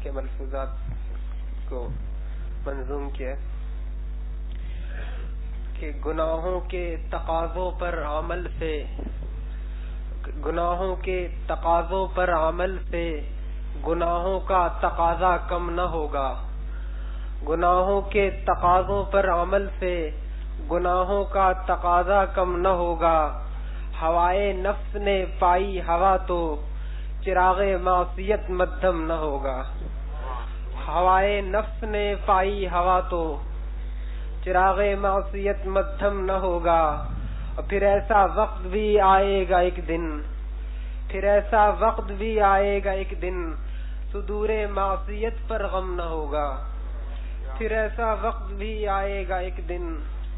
کے ملفوظات کو منظوم کیا کہ گناہوں کے تقاضوں پر عمل سے گناہوں کا تقاضا کم نہ ہوگا. گناہوں کے تقاضوں پر عمل سے گناہوں کا تقاضا کم نہ ہوگا. ہوائے نفس نے پائی ہوا تو چراغ معصیت مدھم نہ ہوگا. ہوائے نفس نے پائی ہوا تو چراغ معصیت مدھم نہ ہوگا. اور پھر ایسا وقت بھی آئے گا ایک دن صدور معصیت پر غم نہ ہوگا. پھر ایسا وقت بھی آئے گا ایک دن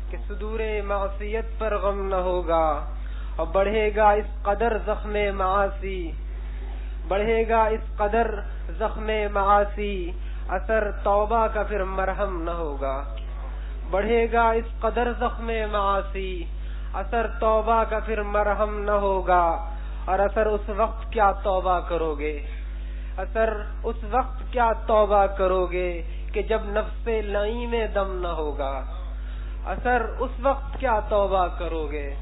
کہ صدور معصیت پر غم نہ ہوگا. اور بڑھے گا اس قدر زخم معاصی اثر توبہ کا پھر مرہم نہ ہوگا. بڑھے گا اس قدر زخم معاصی اثر توبہ کا پھر مرہم نہ ہوگا. اور اثر اس وقت کیا توبہ کرو گے کہ جب نفس لعین میں دم نہ ہوگا. اثر اس وقت کیا توبہ کرو گے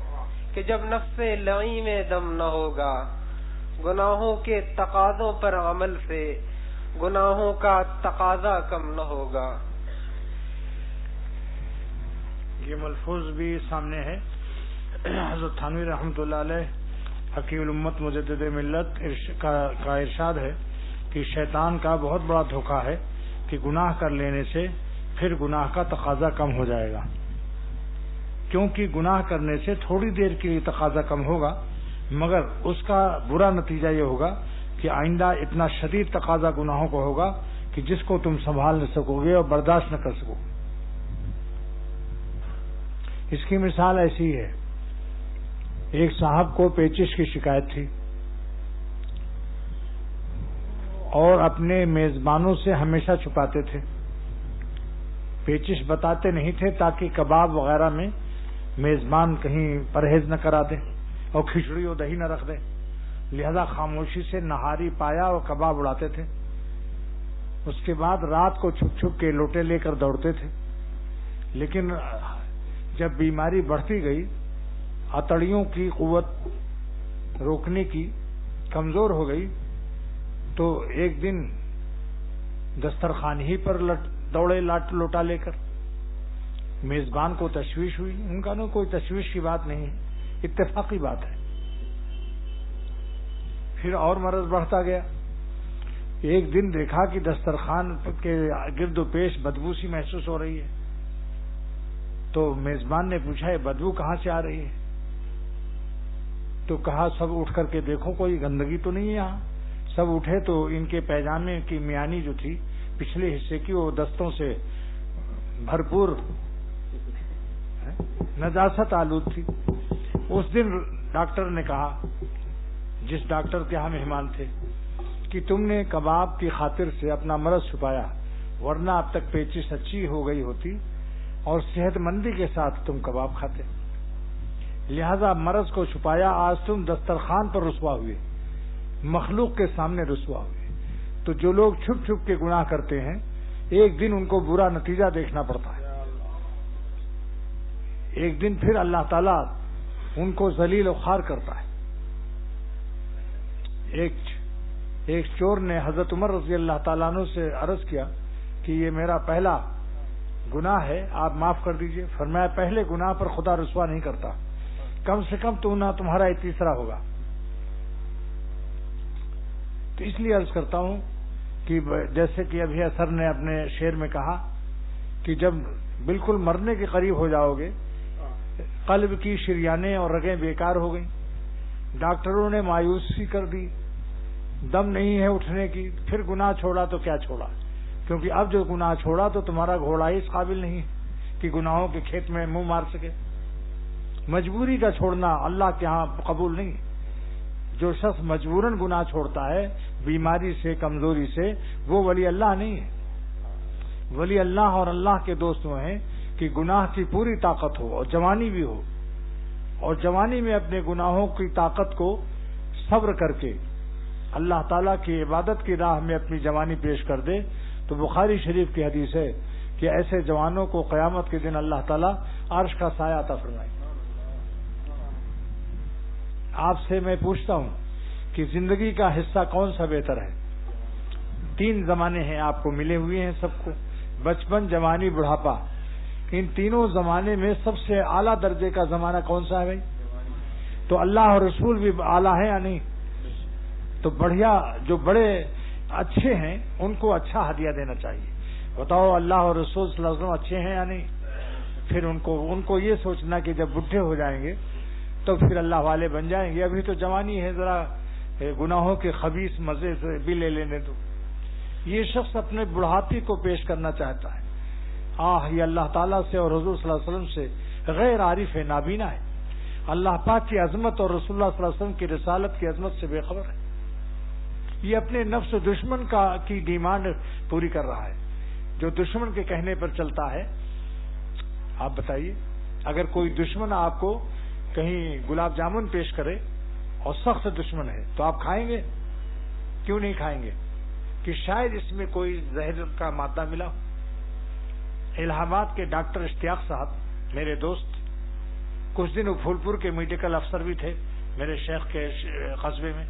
کہ جب نفس لعین میں دم نہ ہوگا. گناہوں کے تقاضوں پر عمل سے گناہوں کا تقاضا کم نہ ہوگا. یہ ملفوظ بھی سامنے ہے. حضرت تھانوی رحمۃ اللہ علیہ حکیم الامت مجدد ملت کا ارشاد ہے کہ شیطان کا بہت بڑا دھوکہ ہے کہ گناہ کر لینے سے پھر گناہ کا تقاضا کم ہو جائے گا. کیونکہ گناہ کرنے سے تھوڑی دیر کے لیے تقاضا کم ہوگا، مگر اس کا برا نتیجہ یہ ہوگا کہ آئندہ اتنا شدید تقاضا گناہوں کو ہوگا کہ جس کو تم سنبھال نہ سکو گے اور برداشت نہ کر سکو. اس کی مثال ایسی ہے، ایک صاحب کو پیچش کی شکایت تھی اور اپنے میزبانوں سے ہمیشہ چھپاتے تھے. پیچش بتاتے نہیں تھے تاکہ کباب وغیرہ میں میزبان کہیں پرہیز نہ کرا دے اور کھچڑی اور دہی نہ رکھ دے. لہذا خاموشی سے نہاری پایا اور کباب اڑاتے تھے. اس کے بعد رات کو چھپ چھپ کے لوٹے لے کر دوڑتے تھے. لیکن جب بیماری بڑھتی گئی، اتڑیوں کی قوت روکنے کی کمزور ہو گئی، تو ایک دن دسترخوان ہی پر دوڑے لوٹا لے کر. میزبان کو تشویش ہوئی. ان کا کوئی تشویش کی بات نہیں ہے، اتفاقی بات ہے. پھر اور مرض بڑھتا گیا. ایک دن دیکھا کہ دسترخوان کے گرد و پیش بدبو سی محسوس ہو رہی ہے. تو میزبان نے پوچھا یہ بدبو کہاں سے آ رہی ہے؟ تو کہا سب اٹھ کر کے دیکھو کوئی گندگی تو نہیں ہے یہاں. سب اٹھے تو ان کے پیجامے کی میانی جو تھی پچھلے حصے کی، وہ دستوں سے بھرپور نجاست آلود تھی. اس دن ڈاکٹر نے کہا، جس ڈاکٹر کے یہاں مہمان تھے، کہ تم نے کباب کی خاطر سے اپنا مرض چھپایا، ورنہ اب تک پیچش اچھی ہو گئی ہوتی اور صحت مندی کے ساتھ تم کباب کھاتے. لہذا مرض کو چھپایا، آج تم دسترخوان پر رسوا ہوئے، مخلوق کے سامنے رسوا ہوئے. تو جو لوگ چھپ چھپ کے گناہ کرتے ہیں، ایک دن ان کو برا نتیجہ دیکھنا پڑتا ہے. ایک دن پھر اللہ تعالیٰ ان کو ذلیل و خوار کرتا ہے. ایک چور نے حضرت عمر رضی اللہ تعالیٰ عنہ سے عرض کیا کہ یہ میرا پہلا گناہ ہے، آپ معاف کر دیجئے. فرمایا پہلے گناہ پر خدا رسوا نہیں کرتا، کم سے کم تمہارا یہ تیسرا ہوگا. تو اس لیے عرض کرتا ہوں کہ جیسے کہ ابھی اثر نے اپنے شعر میں کہا کہ جب بالکل مرنے کے قریب ہو جاؤ گے، قلب کی شریانیں اور رگیں بیکار ہو گئیں، ڈاکٹروں نے مایوسی کر دی، دم نہیں ہے اٹھنے کی، پھر گناہ چھوڑا تو کیا چھوڑا؟ کیونکہ اب جو گناہ چھوڑا تو تمہارا گھوڑا اس قابل نہیں ہے کہ گناہوں کے کھیت میں منہ مار سکے. مجبوری کا چھوڑنا اللہ کے ہاں قبول نہیں. جو شخص مجبوراً گناہ چھوڑتا ہے بیماری سے، کمزوری سے، وہ ولی اللہ نہیں ہے. ولی اللہ اور اللہ کے دوست وہ ہیں کہ گناہ کی پوری طاقت ہو اور جوانی بھی ہو، اور جوانی میں اپنے گناہوں کی طاقت کو صبر کر کے اللہ تعالیٰ کی عبادت کی راہ میں اپنی جوانی پیش کر دے تو بخاری شریف کی حدیث ہے کہ ایسے جوانوں کو قیامت کے دن اللہ تعالیٰ عرش کا سایہ عطا فرمائے. آپ سے میں پوچھتا ہوں کہ زندگی کا حصہ کون سا بہتر ہے؟ 3 زمانے ہیں آپ کو ملے ہوئے ہیں سب کو، بچپن، جوانی، بڑھاپا. ان تینوں زمانے میں سب سے اعلیٰ درجے کا زمانہ کون سا ہے بھائی؟ تو اللہ اور رسول بھی اعلیٰ ہے یا نہیں؟ تو بڑھیا جو بڑے اچھے ہیں ان کو اچھا ہدیہ دینا چاہیے. بتاؤ اللہ اور رسول صلی اللہ علیہ وسلم اچھے ہیں یا نہیں؟ پھر ان کو یہ سوچنا کہ جب بڈھے ہو جائیں گے تو پھر اللہ والے بن جائیں گے. ابھی تو جوانی ہے، ذرا گناہوں کے خبیث مزے سے بھی لے لینے دو. یہ شخص اپنے بڑھاپے کو پیش کرنا چاہتا ہے. یہ اللہ تعالیٰ سے اور حضور صلی اللہ علیہ وسلم سے غیر عارف ہے، نابینا ہے. اللہ پاک کی عظمت اور رسول اللہ صلی اللہ علیہ وسلم کی رسالت کی عظمت سے بے خبر ہے. یہ اپنے نفس دشمن کی ڈیمانڈ پوری کر رہا ہے، جو دشمن کے کہنے پر چلتا ہے. آپ بتائیے، اگر کوئی دشمن آپ کو کہیں گلاب جامن پیش کرے اور سخت دشمن ہے تو آپ کھائیں گے؟ کیوں نہیں کھائیں گے؟ کہ شاید اس میں کوئی زہر کا مادہ ملا ہو. الہ آباد کے ڈاکٹر اشتیاق صاحب میرے دوست، کچھ دن وہ پھولپور کے میڈیکل افسر بھی تھے میرے شیخ کے قصبے میں.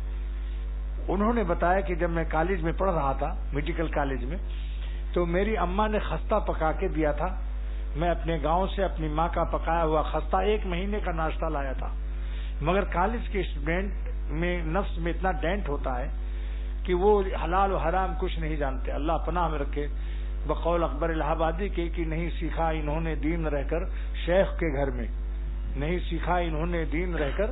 انہوں نے بتایا کہ جب میں کالج میں پڑھ رہا تھا، میڈیکل کالج میں، تو میری اماں نے خستہ پکا کے دیا تھا. میں اپنے گاؤں سے اپنی ماں کا پکایا ہوا خستہ 1 مہینے کا ناشتہ لایا تھا. مگر کالج کے اسٹوڈینٹ میں نفس میں اتنا ڈینٹ ہوتا ہے کہ وہ حلال و حرام کچھ نہیں جانتے. اللہ پناہ میں رکھے. بقول اکبر الہ آبادی کے کہ نہیں سیکھا انہوں نے دین رہ کر شیخ کے گھر میں، نہیں سیکھا انہوں نے دین رہ کر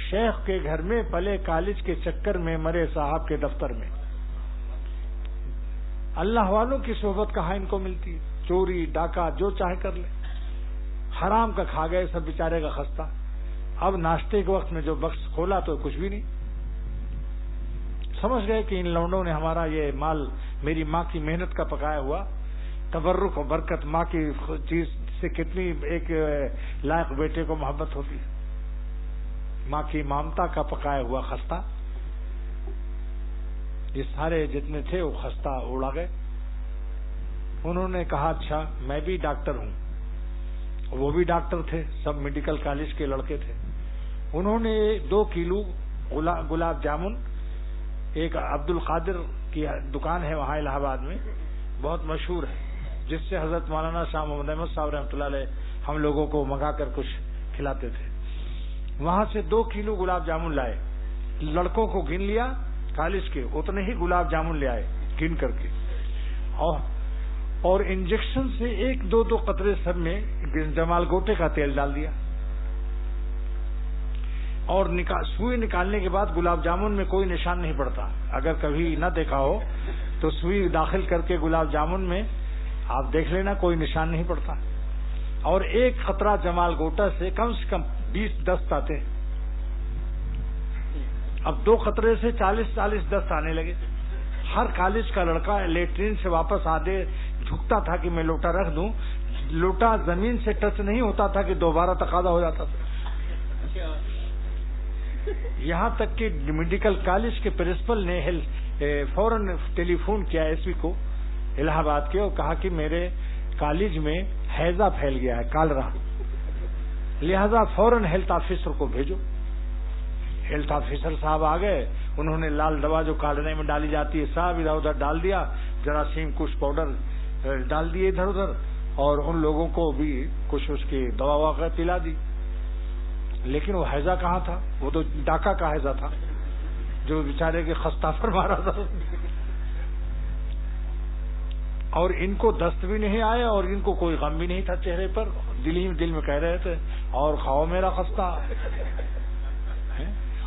شیخ کے گھر میں، پلے کالج کے چکر میں، مرے صاحب کے دفتر میں. اللہ والوں کی صحبت کہاں ان کو ملتی؟ چوری ڈاکہ جو چاہے کر لے. حرام کا کھا گئے سب بیچارے کا خستہ. اب ناشتے کے وقت میں جو بکس کھولا تو کچھ بھی نہیں. سمجھ گئے کہ ان لونڈوں نے ہمارا یہ مال، میری ماں کی محنت کا پکایا ہوا، تبرک و برکت، ماں کی چیز سے کتنی ایک لائق بیٹے کو محبت ہوتی ہے. ماں کی مامتا کا پکایا ہوا خستہ، یہ سارے جتنے تھے وہ خستہ اڑا گئے. انہوں نے کہا اچھا میں بھی ڈاکٹر ہوں. وہ بھی ڈاکٹر تھے، سب میڈیکل کالج کے لڑکے تھے. انہوں نے 2 کلو گلاب جامن، ایک عبد القادر کی دکان ہے وہاں الہ آباد میں، بہت مشہور ہے، جس سے حضرت مولانا شاہ محمد احمد صاحب رحمۃ اللہ علیہ ہم لوگوں کو منگا کر کچھ کھلاتے تھے. وہاں سے 2 کلو گلاب جامن لائے. لڑکوں کو گن لیا کالج کے، اتنے ہی گلاب جامن لے آئے گن کر کے، اور انجیکشن سے 1-2 قطرے سب میں جمال گوٹے کا تیل ڈال دیا. اور سوئی نکالنے کے بعد گلاب جامن میں کوئی نشان نہیں پڑتا. اگر کبھی نہ دیکھا ہو تو سوئی داخل کر کے گلاب جامن میں آپ دیکھ لینا، کوئی نشان نہیں پڑتا. اور 1 قطرہ جمال گوٹا سے کم 20 دست آتے. اب 2 قطرے سے 40 دست آنے لگے. ہر کالج کا لڑکا لیٹرین سے واپس آدھے جھکتا تھا کہ میں لوٹا رکھ دوں. لوٹا زمین سے ٹچ نہیں ہوتا تھا کہ دوبارہ تقاضا ہو جاتا تھا. یہاں تک کہ میڈیکل کالج کے پرنسپل نے فوراً ٹیلی فون کیا ایس پی کو الہ آباد کے، اور کہا کہ میرے کالج میں ہیضہ پھیل گیا ہے، کالرا، لہذا فوراً ہیلتھ آفیسر کو بھیجو. ہیلتھ آفیسر صاحب آ گئے. انہوں نے لال دوا جو کالرے میں ڈالی جاتی ہے صاحب ادھر ادھر ڈال دیا، جراثیم کچھ پاؤڈر ڈال دیے ادھر ادھر، اور ان لوگوں کو بھی کچھ اس کی دوا وغیرہ پلا دی. لیکن وہ ہیضہ کہاں تھا؟ وہ تو ڈاکہ کا ہیضہ تھا جو بیچارے کے خستہ پر مارا تھا. اور ان کو دست بھی نہیں آیا اور ان کو کوئی غم بھی نہیں تھا چہرے پر. دل میں کہہ رہے تھے اور کھاؤ میرا خستہ.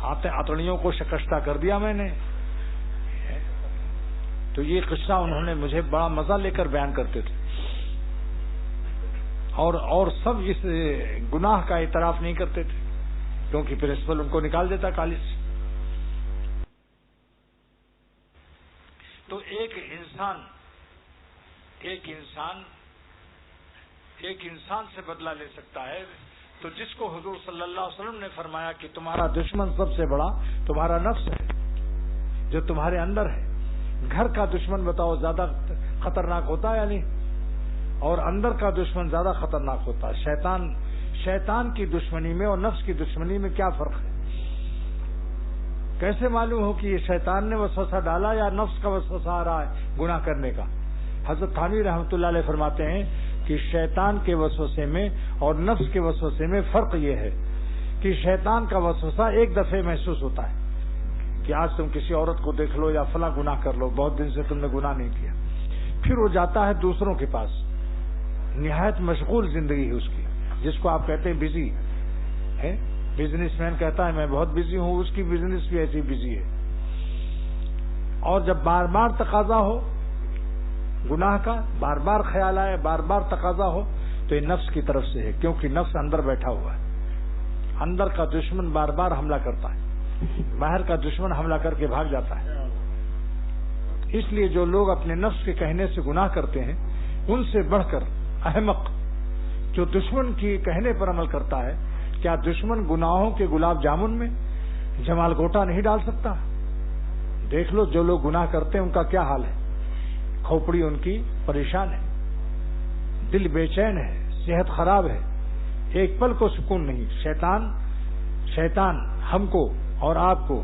آتڑیوں کو شکستہ کر دیا میں نے. تو یہ قصہ انہوں نے مجھے بڑا مزہ لے کر بیان کرتے تھے. اور سب اس گناہ کا اعتراف نہیں کرتے تھے کیونکہ پرنسپل ان کو نکال دیتا کالج سے. تو ایک انسان سے بدلہ لے سکتا ہے تو جس کو حضور صلی اللہ علیہ وسلم نے فرمایا کہ تمہارا دشمن سب سے بڑا تمہارا نفس ہے. جو تمہارے اندر ہے. گھر کا دشمن بتاؤ زیادہ خطرناک ہوتا ہے یا نہیں؟ اور اندر کا دشمن زیادہ خطرناک ہوتا ہے. شیطان کی دشمنی میں اور نفس کی دشمنی میں کیا فرق ہے؟ کیسے معلوم ہو کہ یہ شیطان نے وسوسہ ڈالا یا نفس کا وسوسہ آ رہا ہے گناہ کرنے کا؟ حضرت تھانوی رحمۃ اللہ علیہ فرماتے ہیں کہ شیطان کے وسوسے میں اور نفس کے وسوسے میں فرق یہ ہے کہ شیطان کا وسوسہ ایک دفعہ محسوس ہوتا ہے کہ آج تم کسی عورت کو دیکھ لو یا فلاں گناہ کر لو، بہت دن سے تم نے گناہ نہیں کیا. پھر وہ جاتا ہے دوسروں کے پاس، نہایت مشغول زندگی ہے اس کی، جس کو آپ کہتے ہیں بزی ہے. بزنس مین کہتا ہے میں بہت بزی ہوں، اس کی بزنس بھی ایسی بزی ہے. اور جب بار بار تقاضا ہو گناہ کا، بار بار خیال آئے، بار بار تقاضا ہو، تو یہ نفس کی طرف سے ہے، کیونکہ نفس اندر بیٹھا ہوا ہے. اندر کا دشمن بار بار حملہ کرتا ہے، باہر کا دشمن حملہ کر کے بھاگ جاتا ہے. اس لیے جو لوگ اپنے نفس کے کہنے سے گناہ کرتے ہیں، ان سے بڑھ کر احمق جو دشمن کی کہنے پر عمل کرتا ہے. کیا دشمن گناہوں کے گلاب جامن میں جمال گوٹا نہیں ڈال سکتا؟ دیکھ لو جو لوگ گناہ کرتے ہیں ان کا کیا حال ہے. کھوپڑی ان کی پریشان ہے، دل بے چین ہے، صحت خراب ہے، ایک پل کو سکون نہیں. شیطان ہم کو اور آپ کو،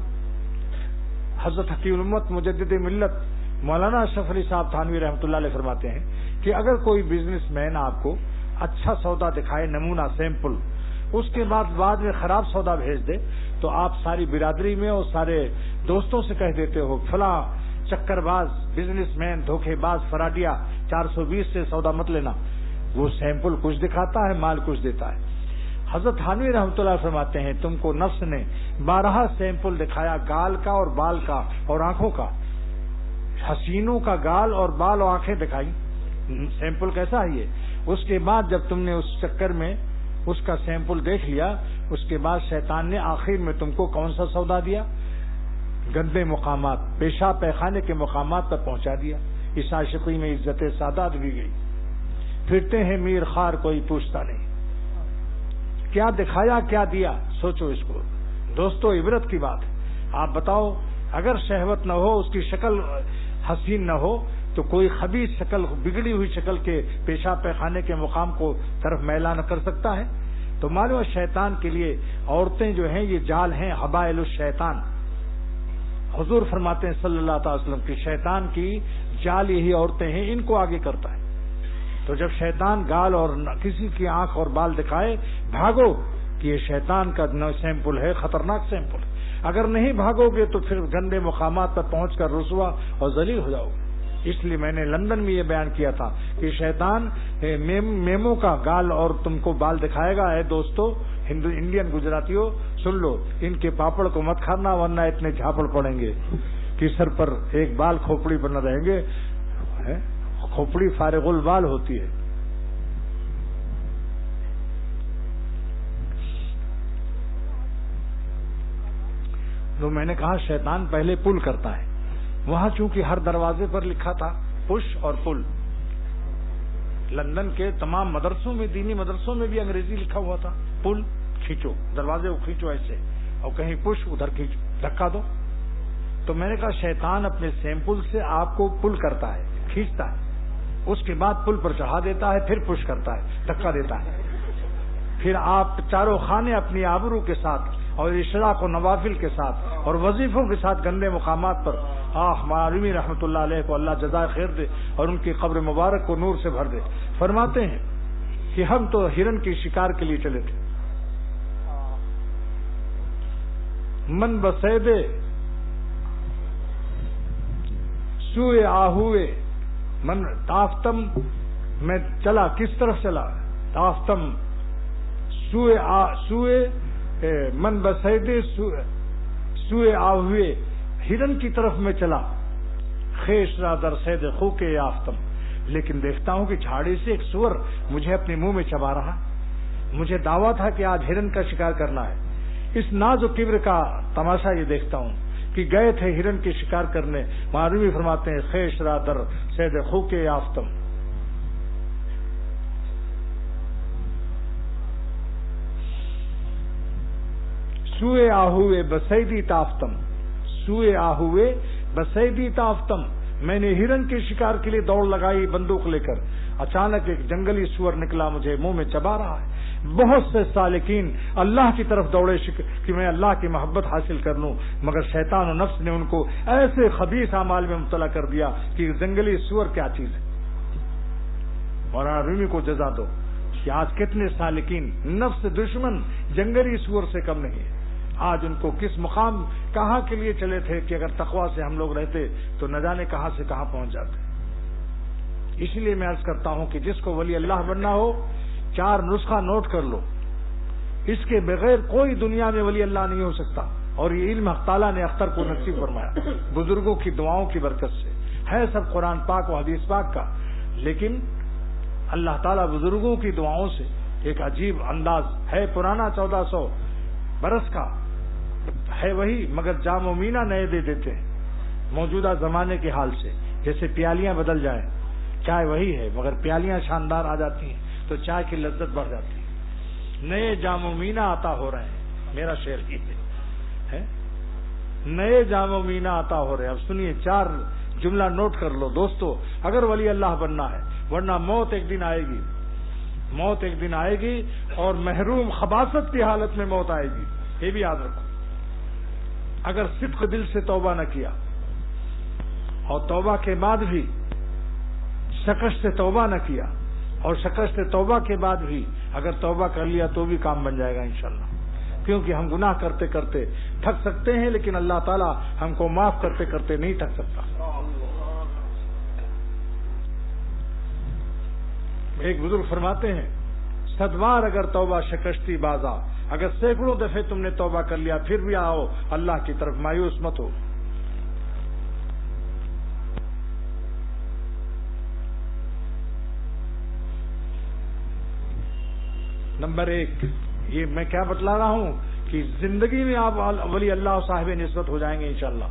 حضرت حکیم الامت مجدد ملت مولانا اشرف علی صاحب تھانوی رحمۃ اللہ علیہ فرماتے ہیں کہ اگر کوئی بزنس مین آپ کو اچھا سودا دکھائے، نمونہ سیمپل، اس کے بعد میں خراب سودا بھیج دے، تو آپ ساری برادری میں اور سارے دوستوں سے کہہ دیتے ہو فلاں چکر باز بزنس مین دھوکے باز فراڈیا 420 سے سودا مت لینا. وہ سیمپل کچھ دکھاتا ہے، مال کچھ دیتا ہے. حضرت تھانوی رحمۃ اللہ فرماتے ہیں تم کو نفس نے 12 سیمپل دکھایا، گال کا اور بال کا اور آنکھوں کا. حسینوں کا گال اور بال اور آنکھیں دکھائی، سیمپل کیسا ہے یہ. اس کے بعد جب تم نے اس چکر میں اس کا سیمپل دیکھ لیا، اس کے بعد شیطان نے آخر میں تم کو کون سا سودا دیا؟ گندے مقامات، پیشاب پیخانے کے مقامات پر پہنچا دیا. اس عاشقی میں عزت سادات بھی گئی. پھرتے ہیں میر خار کوئی پوچھتا نہیں. کیا دکھایا کیا دیا؟ سوچو اس کو دوستو، عبرت کی بات ہے. آپ بتاؤ اگر شہوت نہ ہو، اس کی شکل حسین نہ ہو، تو کوئی خبیث شکل، بگڑی ہوئی شکل کے پیشاب پیخانے کے مقام کو طرف میلہ نہ کر سکتا ہے؟ تو معلوم شیطان کے لیے عورتیں جو ہیں یہ جال ہیں، حبائل الشیطان. حضور فرماتے ہیں صلی اللہ تعالی وسلم کہ شیطان کی جال یہی عورتیں ہیں، ان کو آگے کرتا ہے. تو جب شیطان گال اور کسی کی آنکھ اور بال دکھائے، بھاگو کہ یہ شیطان کا سیمپل ہے، خطرناک سیمپل. اگر نہیں بھاگو گے تو پھر گندے مقامات پر پہنچ کر رسوا اور ذلیل ہو جاؤ گے. اس لیے میں نے لندن میں یہ بیان کیا تھا کہ شیطان میموں کا گال اور تم کو بال دکھائے گا. اے دوستو انڈین گجراتیوں سن لو، ان کے پاپڑ کو مت کھانا ورنہ اتنے جھاپڑ پڑیں گے کہ سر پر ایک بال کھوپڑی بنا رہیں گے. کھوپڑی فارغ البال ہوتی ہے. تو میں نے کہا شیطان پہلے پل کرتا ہے. وہاں چونکہ ہر دروازے پر لکھا تھا پش اور پل. لندن کے تمام مدرسوں میں، دینی مدرسوں میں بھی انگریزی لکھا ہوا تھا، پل کھینچو، دروازے کو کھینچو ایسے، اور کہیں پش ادھر کھینچو، دھکا دو. تو میں نے کہا شیطان اپنے سیمپل سے آپ کو پل کرتا ہے، کھینچتا ہے، اس کے بعد پل پر چڑھا دیتا ہے، پھر پش کرتا ہے، دھکا دیتا ہے. پھر آپ چاروں خانے اپنی آبرو کے ساتھ اور اشراق و نوافل کے ساتھ اور وظیفوں کے ساتھ گندے مقامات پر. ہمارے رحمۃ اللہ علیہ کو اللہ جزائے خیر دے اور ان کی قبر مبارک کو نور سے بھر دے. فرماتے ہیں کہ ہم تو ہرن کی شکار کے لیے چلے تھے. من بسیدے سوئے آہوئے من تافتم، میں چلا کس طرف چلا؟ تافتم سوئے من بسیدے سوئے آہوئے، ہرن کی طرف میں چلا. خیش را در سید خو کے یافتم، لیکن دیکھتا ہوں کہ جھاڑی سے ایک سور مجھے اپنے منہ میں چبا رہا. مجھے دعویٰ تھا کہ آج ہرن کا شکار کرنا ہے. اس ناز و کبر کا تماشا یہ دیکھتا ہوں کہ گئے تھے ہرن کی شکار کرنے. معروی فرماتے ہیں خیش را در سید خو کے یافتم. سوئے آہوئے بسیدی تافتم، سوئے آہوئے بسیدی تافتم، میں نے ہرن کے شکار کے لیے دوڑ لگائی بندوق لے کر، اچانک ایک جنگلی سور نکلا مجھے منہ میں چبا رہا ہے۔ بہت سے سالکین اللہ کی طرف دوڑے کہ میں اللہ کی محبت حاصل کر لوں، مگر شیطان و نفس نے ان کو ایسے خبیث اعمال میں مبتلا کر دیا کہ جنگلی سور کیا چیز ہے۔ اور رومی کو جزا دو کہ آج کتنے سالکین نفس دشمن جنگلی سور سے کم نہیں ہے۔ آج ان کو کس مقام کہاں کے لیے چلے تھے کہ اگر تقویٰ سے ہم لوگ رہتے تو نہ جانے کہاں سے کہاں پہنچ جاتے۔ اس لیے میں عرض کرتا ہوں کہ جس کو ولی اللہ بننا ہو 4 نسخہ نوٹ کر لو، اس کے بغیر کوئی دنیا میں ولی اللہ نہیں ہو سکتا، اور یہ علم حق تعالیٰ نے اختر کو نصیب فرمایا بزرگوں کی دعاؤں کی برکت سے۔ ہے سب قرآن پاک و حدیث پاک کا، لیکن اللہ تعالیٰ بزرگوں کی دعاؤں سے ایک عجیب انداز ہے، پرانا 1400 برس کا ہے وہی، مگر جام و مینا نئے دے دیتے ہیں موجودہ زمانے کے حال سے۔ جیسے پیالیاں بدل جائیں، چائے وہی ہے مگر پیالیاں شاندار آ جاتی ہیں تو چائے کی لذت بڑھ جاتی ہے۔ نئے جام و مینا عطا ہو رہے ہیں، میرا شعر ہی ہے، نئے جام و مینا عطا ہو رہے ہیں۔ اب سنیے، 4 جملہ نوٹ کر لو دوستو، اگر ولی اللہ بننا ہے، ورنہ موت ایک دن آئے گی، موت ایک دن آئے گی، اور محروم خباثت کی حالت میں موت آئے گی، یہ بھی یاد رکھو۔ اگر صدق دل سے توبہ نہ کیا، اور توبہ کے بعد بھی شکست سے توبہ نہ کیا، اور شکست سے توبہ کے بعد بھی اگر توبہ کر لیا تو بھی کام بن جائے گا انشاءاللہ، کیونکہ ہم گناہ کرتے کرتے تھک سکتے ہیں، لیکن اللہ تعالیٰ ہم کو معاف کرتے کرتے نہیں تھک سکتا۔ ایک بزرگ فرماتے ہیں، 100 بار اگر توبہ شکستی بازا، اگر سینکڑوں دفعے تم نے توبہ کر لیا پھر بھی آؤ اللہ کی طرف، مایوس مت ہو۔ نمبر 1، یہ میں کیا بتلا رہا ہوں کہ زندگی میں آپ ولی اللہ صاحب نسبت ہو جائیں گے انشاءاللہ،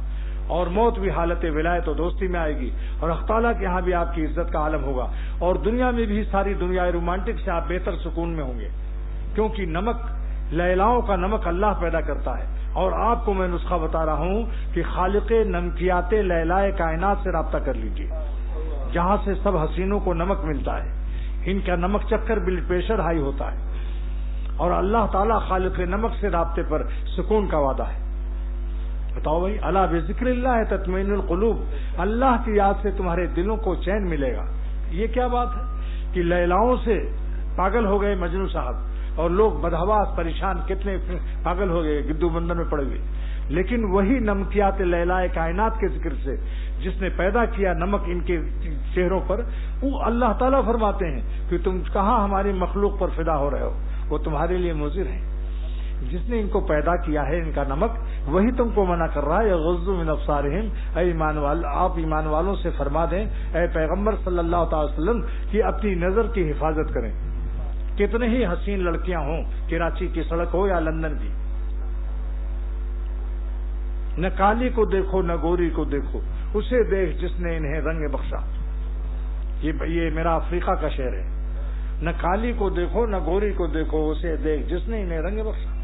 اور موت بھی حالت ولایت و دوستی میں آئے گی، اور اللہ تعالیٰ کے یہاں بھی آپ کی عزت کا عالم ہوگا، اور دنیا میں بھی ساری دنیا رومانٹک سے آپ بہتر سکون میں ہوں گے، کیونکہ نمک، لیلاؤں کا نمک اللہ پیدا کرتا ہے۔ اور آپ کو میں نسخہ بتا رہا ہوں کہ خالق نمکیات لیلائے کائنات سے رابطہ کر لیجیے، جہاں سے سب حسینوں کو نمک ملتا ہے، ان کا نمک چکھ کر بلڈ پریشر ہائی ہوتا ہے، اور اللہ تعالیٰ خالق نمک سے رابطے پر سکون کا وعدہ ہے۔ بتاؤ بھائی، الا بذکر اللہ تطمئن القلوب، اللہ کی یاد سے تمہارے دلوں کو چین ملے گا۔ یہ کیا بات ہے کہ لیلاؤں سے پاگل ہو گئے مجنوں صاحب، اور لوگ بدحواس پریشان کتنے پاگل ہو گئے، گدو بندر میں پڑ گئے، لیکن وہی نمکیات لیلائے کائنات کے ذکر سے جس نے پیدا کیا نمک ان کے چہروں پر، وہ اللہ تعالیٰ فرماتے ہیں کہ تم کہاں ہماری مخلوق پر فدا ہو رہے ہو، وہ تمہارے لیے مضر ہیں۔ جس نے ان کو پیدا کیا ہے، ان کا نمک، وہی تم کو منع کر رہا ہے، یغضوا من ابصارہم، اے ایمان والو، آپ ایمان والوں سے فرما دیں اے پیغمبر صلی اللہ تعالی وسلم کہ اپنی نظر کی حفاظت کریں۔ کتنے ہی حسین لڑکیاں ہوں، کراچی کی سڑک ہو یا لندن کی، نہ کالی کو دیکھو نہ گوری کو دیکھو، اسے دیکھ جس نے انہیں رنگ بخشا۔ یہ میرا افریقہ کا شعر ہے، نہ کالی کو دیکھو نہ گوری کو دیکھو، اسے دیکھ جس نے انہیں رنگ بخشا۔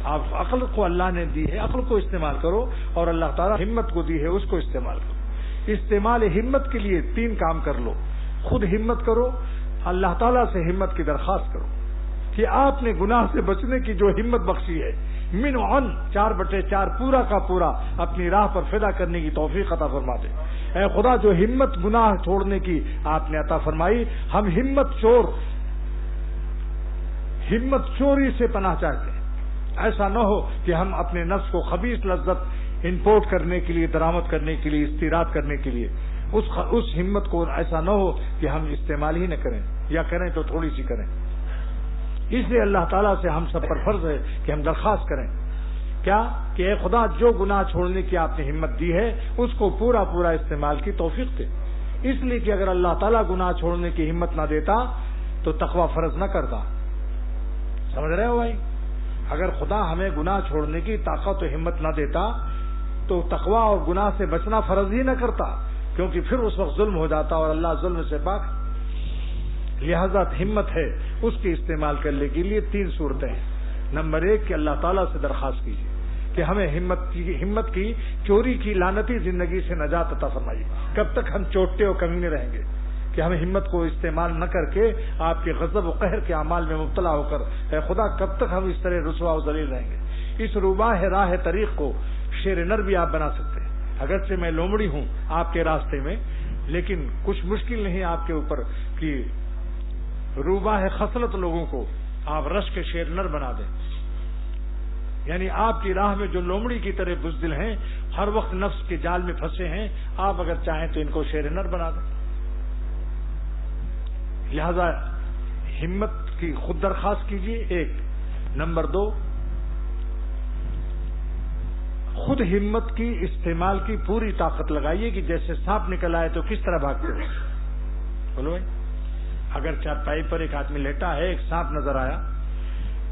آپ عقل کو اللہ نے دی ہے، عقل کو استعمال کرو، اور اللہ تعالیٰ ہمت کو دی ہے، اس کو استعمال کرو۔ استعمال ہمت کے لیے 3 کام کر لو، خود ہمت کرو، اللہ تعالیٰ سے ہمت کی درخواست کرو کہ آپ نے گناہ سے بچنے کی جو ہمت بخشی ہے، من عن 4/4 پورا کا پورا اپنی راہ پر فدا کرنے کی توفیق عطا فرما دے۔ اے خدا، جو ہمت گناہ چھوڑنے کی آپ نے عطا فرمائی، ہم ہمت چوری سے پناہ چاہتے ہیں۔ ایسا نہ ہو کہ ہم اپنے نفس کو خبیث لذت امپورٹ کرنے کے لیے، درآمد کرنے کے لیے، استیراد کرنے کے لیے، اس ہمت کو ایسا نہ ہو کہ ہم استعمال ہی نہ کریں، یا کریں تو تھوڑی سی کریں۔ اس لیے اللہ تعالیٰ سے ہم سب پر فرض ہے کہ ہم درخواست کریں کیا کہ اے خدا، جو گناہ چھوڑنے کی آپ نے ہمت دی ہے اس کو پورا پورا استعمال کی توفیق دے۔ اس لیے کہ اگر اللہ تعالیٰ گناہ چھوڑنے کی ہمت نہ دیتا تو تقوی فرض نہ کرتا۔ سمجھ رہے ہو بھائی؟ اگر خدا ہمیں گناہ چھوڑنے کی طاقت و ہمت نہ دیتا تو تقوی اور گناہ سے بچنا فرض ہی نہ کرتا، کیونکہ پھر اس وقت ظلم ہو جاتا، اور اللہ ظلم سے پاک۔ لہذا ہمت ہے اس کے استعمال کرنے کے لیے 3 صورتیں ہیں۔ نمبر 1 کہ اللہ تعالیٰ سے درخواست کیجیے کہ ہمیں ہمت کی چوری کی لعنتی زندگی سے نجات عطا فرمائیے. کب تک ہم چوٹے اور کمینے رہیں گے کہ ہمیں ہمت کو استعمال نہ کر کے آپ کے غضب و قہر کے اعمال میں مبتلا ہو کر اے خدا کب تک ہم اس طرح رسوا و ذلیل رہیں گے. اس روباہ راہ طریق کو شیر نر بھی آپ بنا سکتے ہیں. اگرچہ میں لومڑی ہوں آپ کے راستے میں، لیکن کچھ مشکل نہیں آپ کے اوپر کہ روباہ خصلت لوگوں کو آپ رش کے شیر نر بنا دیں. یعنی آپ کی راہ میں جو لومڑی کی طرح بزدل ہیں، ہر وقت نفس کے جال میں پھنسے ہیں، آپ اگر چاہیں تو ان کو شیر نر بنا دیں. لہذا ہمت کی خود درخواست کیجیے. 1 نمبر 2، خود ہمت کی استعمال کی پوری طاقت لگائیے کہ جیسے سانپ نکل آئے تو کس طرح بھاگتے ہو. بولو بھائی، اگر چارپائی پر ایک آدمی لیٹا ہے، ایک سانپ نظر آیا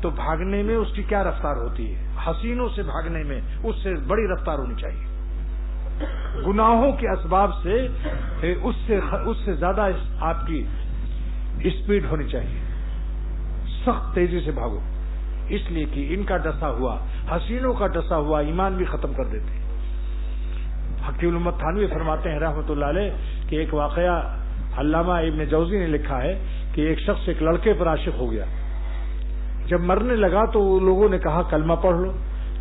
تو بھاگنے میں اس کی کیا رفتار ہوتی ہے؟ حسینوں سے بھاگنے میں اس سے بڑی رفتار ہونی چاہیے. گناہوں کے اسباب سے اس سے زیادہ آپ کی اسپیڈ ہونی چاہیے. سخت تیزی سے بھاگو، اس لیے کہ ان کا ڈسا ہوا، حسینوں کا ڈسا ہوا ایمان بھی ختم کر دیتے. حکیم الامت تھانوی فرماتے ہیں رحمۃ اللہ علیہ کہ ایک واقعہ علامہ ابن جوزی نے لکھا ہے کہ ایک شخص ایک لڑکے پر عاشق ہو گیا. جب مرنے لگا تو لوگوں نے کہا کلمہ پڑھ لو،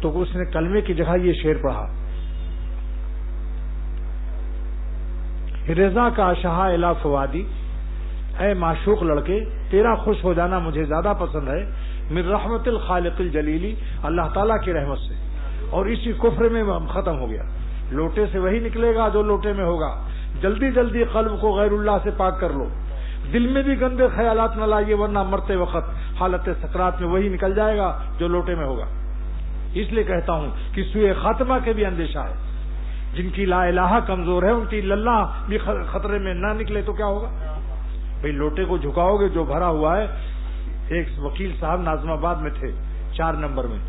تو اس نے کلمے کی جگہ یہ شعر پڑھا: رضا کا شہا الا فوادی، اے معشوق لڑکے تیرا خوش ہو جانا مجھے زیادہ پسند ہے، من رحمت الخالق الجلیلی، اللہ تعالیٰ کی رحمت سے. اور اسی کفر میں ختم ہو گیا. لوٹے سے وہی نکلے گا جو لوٹے میں ہوگا. جلدی جلدی قلب کو غیر اللہ سے پاک کر لو، دل میں بھی گندے خیالات نہ لائیے، ورنہ مرتے وقت حالت سکرات میں وہی نکل جائے گا جو لوٹے میں ہوگا. اس لیے کہتا ہوں کہ سوئے خاتمہ کے بھی اندیشہ ہے. جن کی لا الہ کمزور ہے ان کی للہ بھی خطرے میں نہ نکلے تو کیا ہوگا. بھئی لوٹے کو جھکاؤ گے جو بھرا ہوا ہے. ایک وکیل صاحب ناظم آباد میں تھے 4 نمبر میں،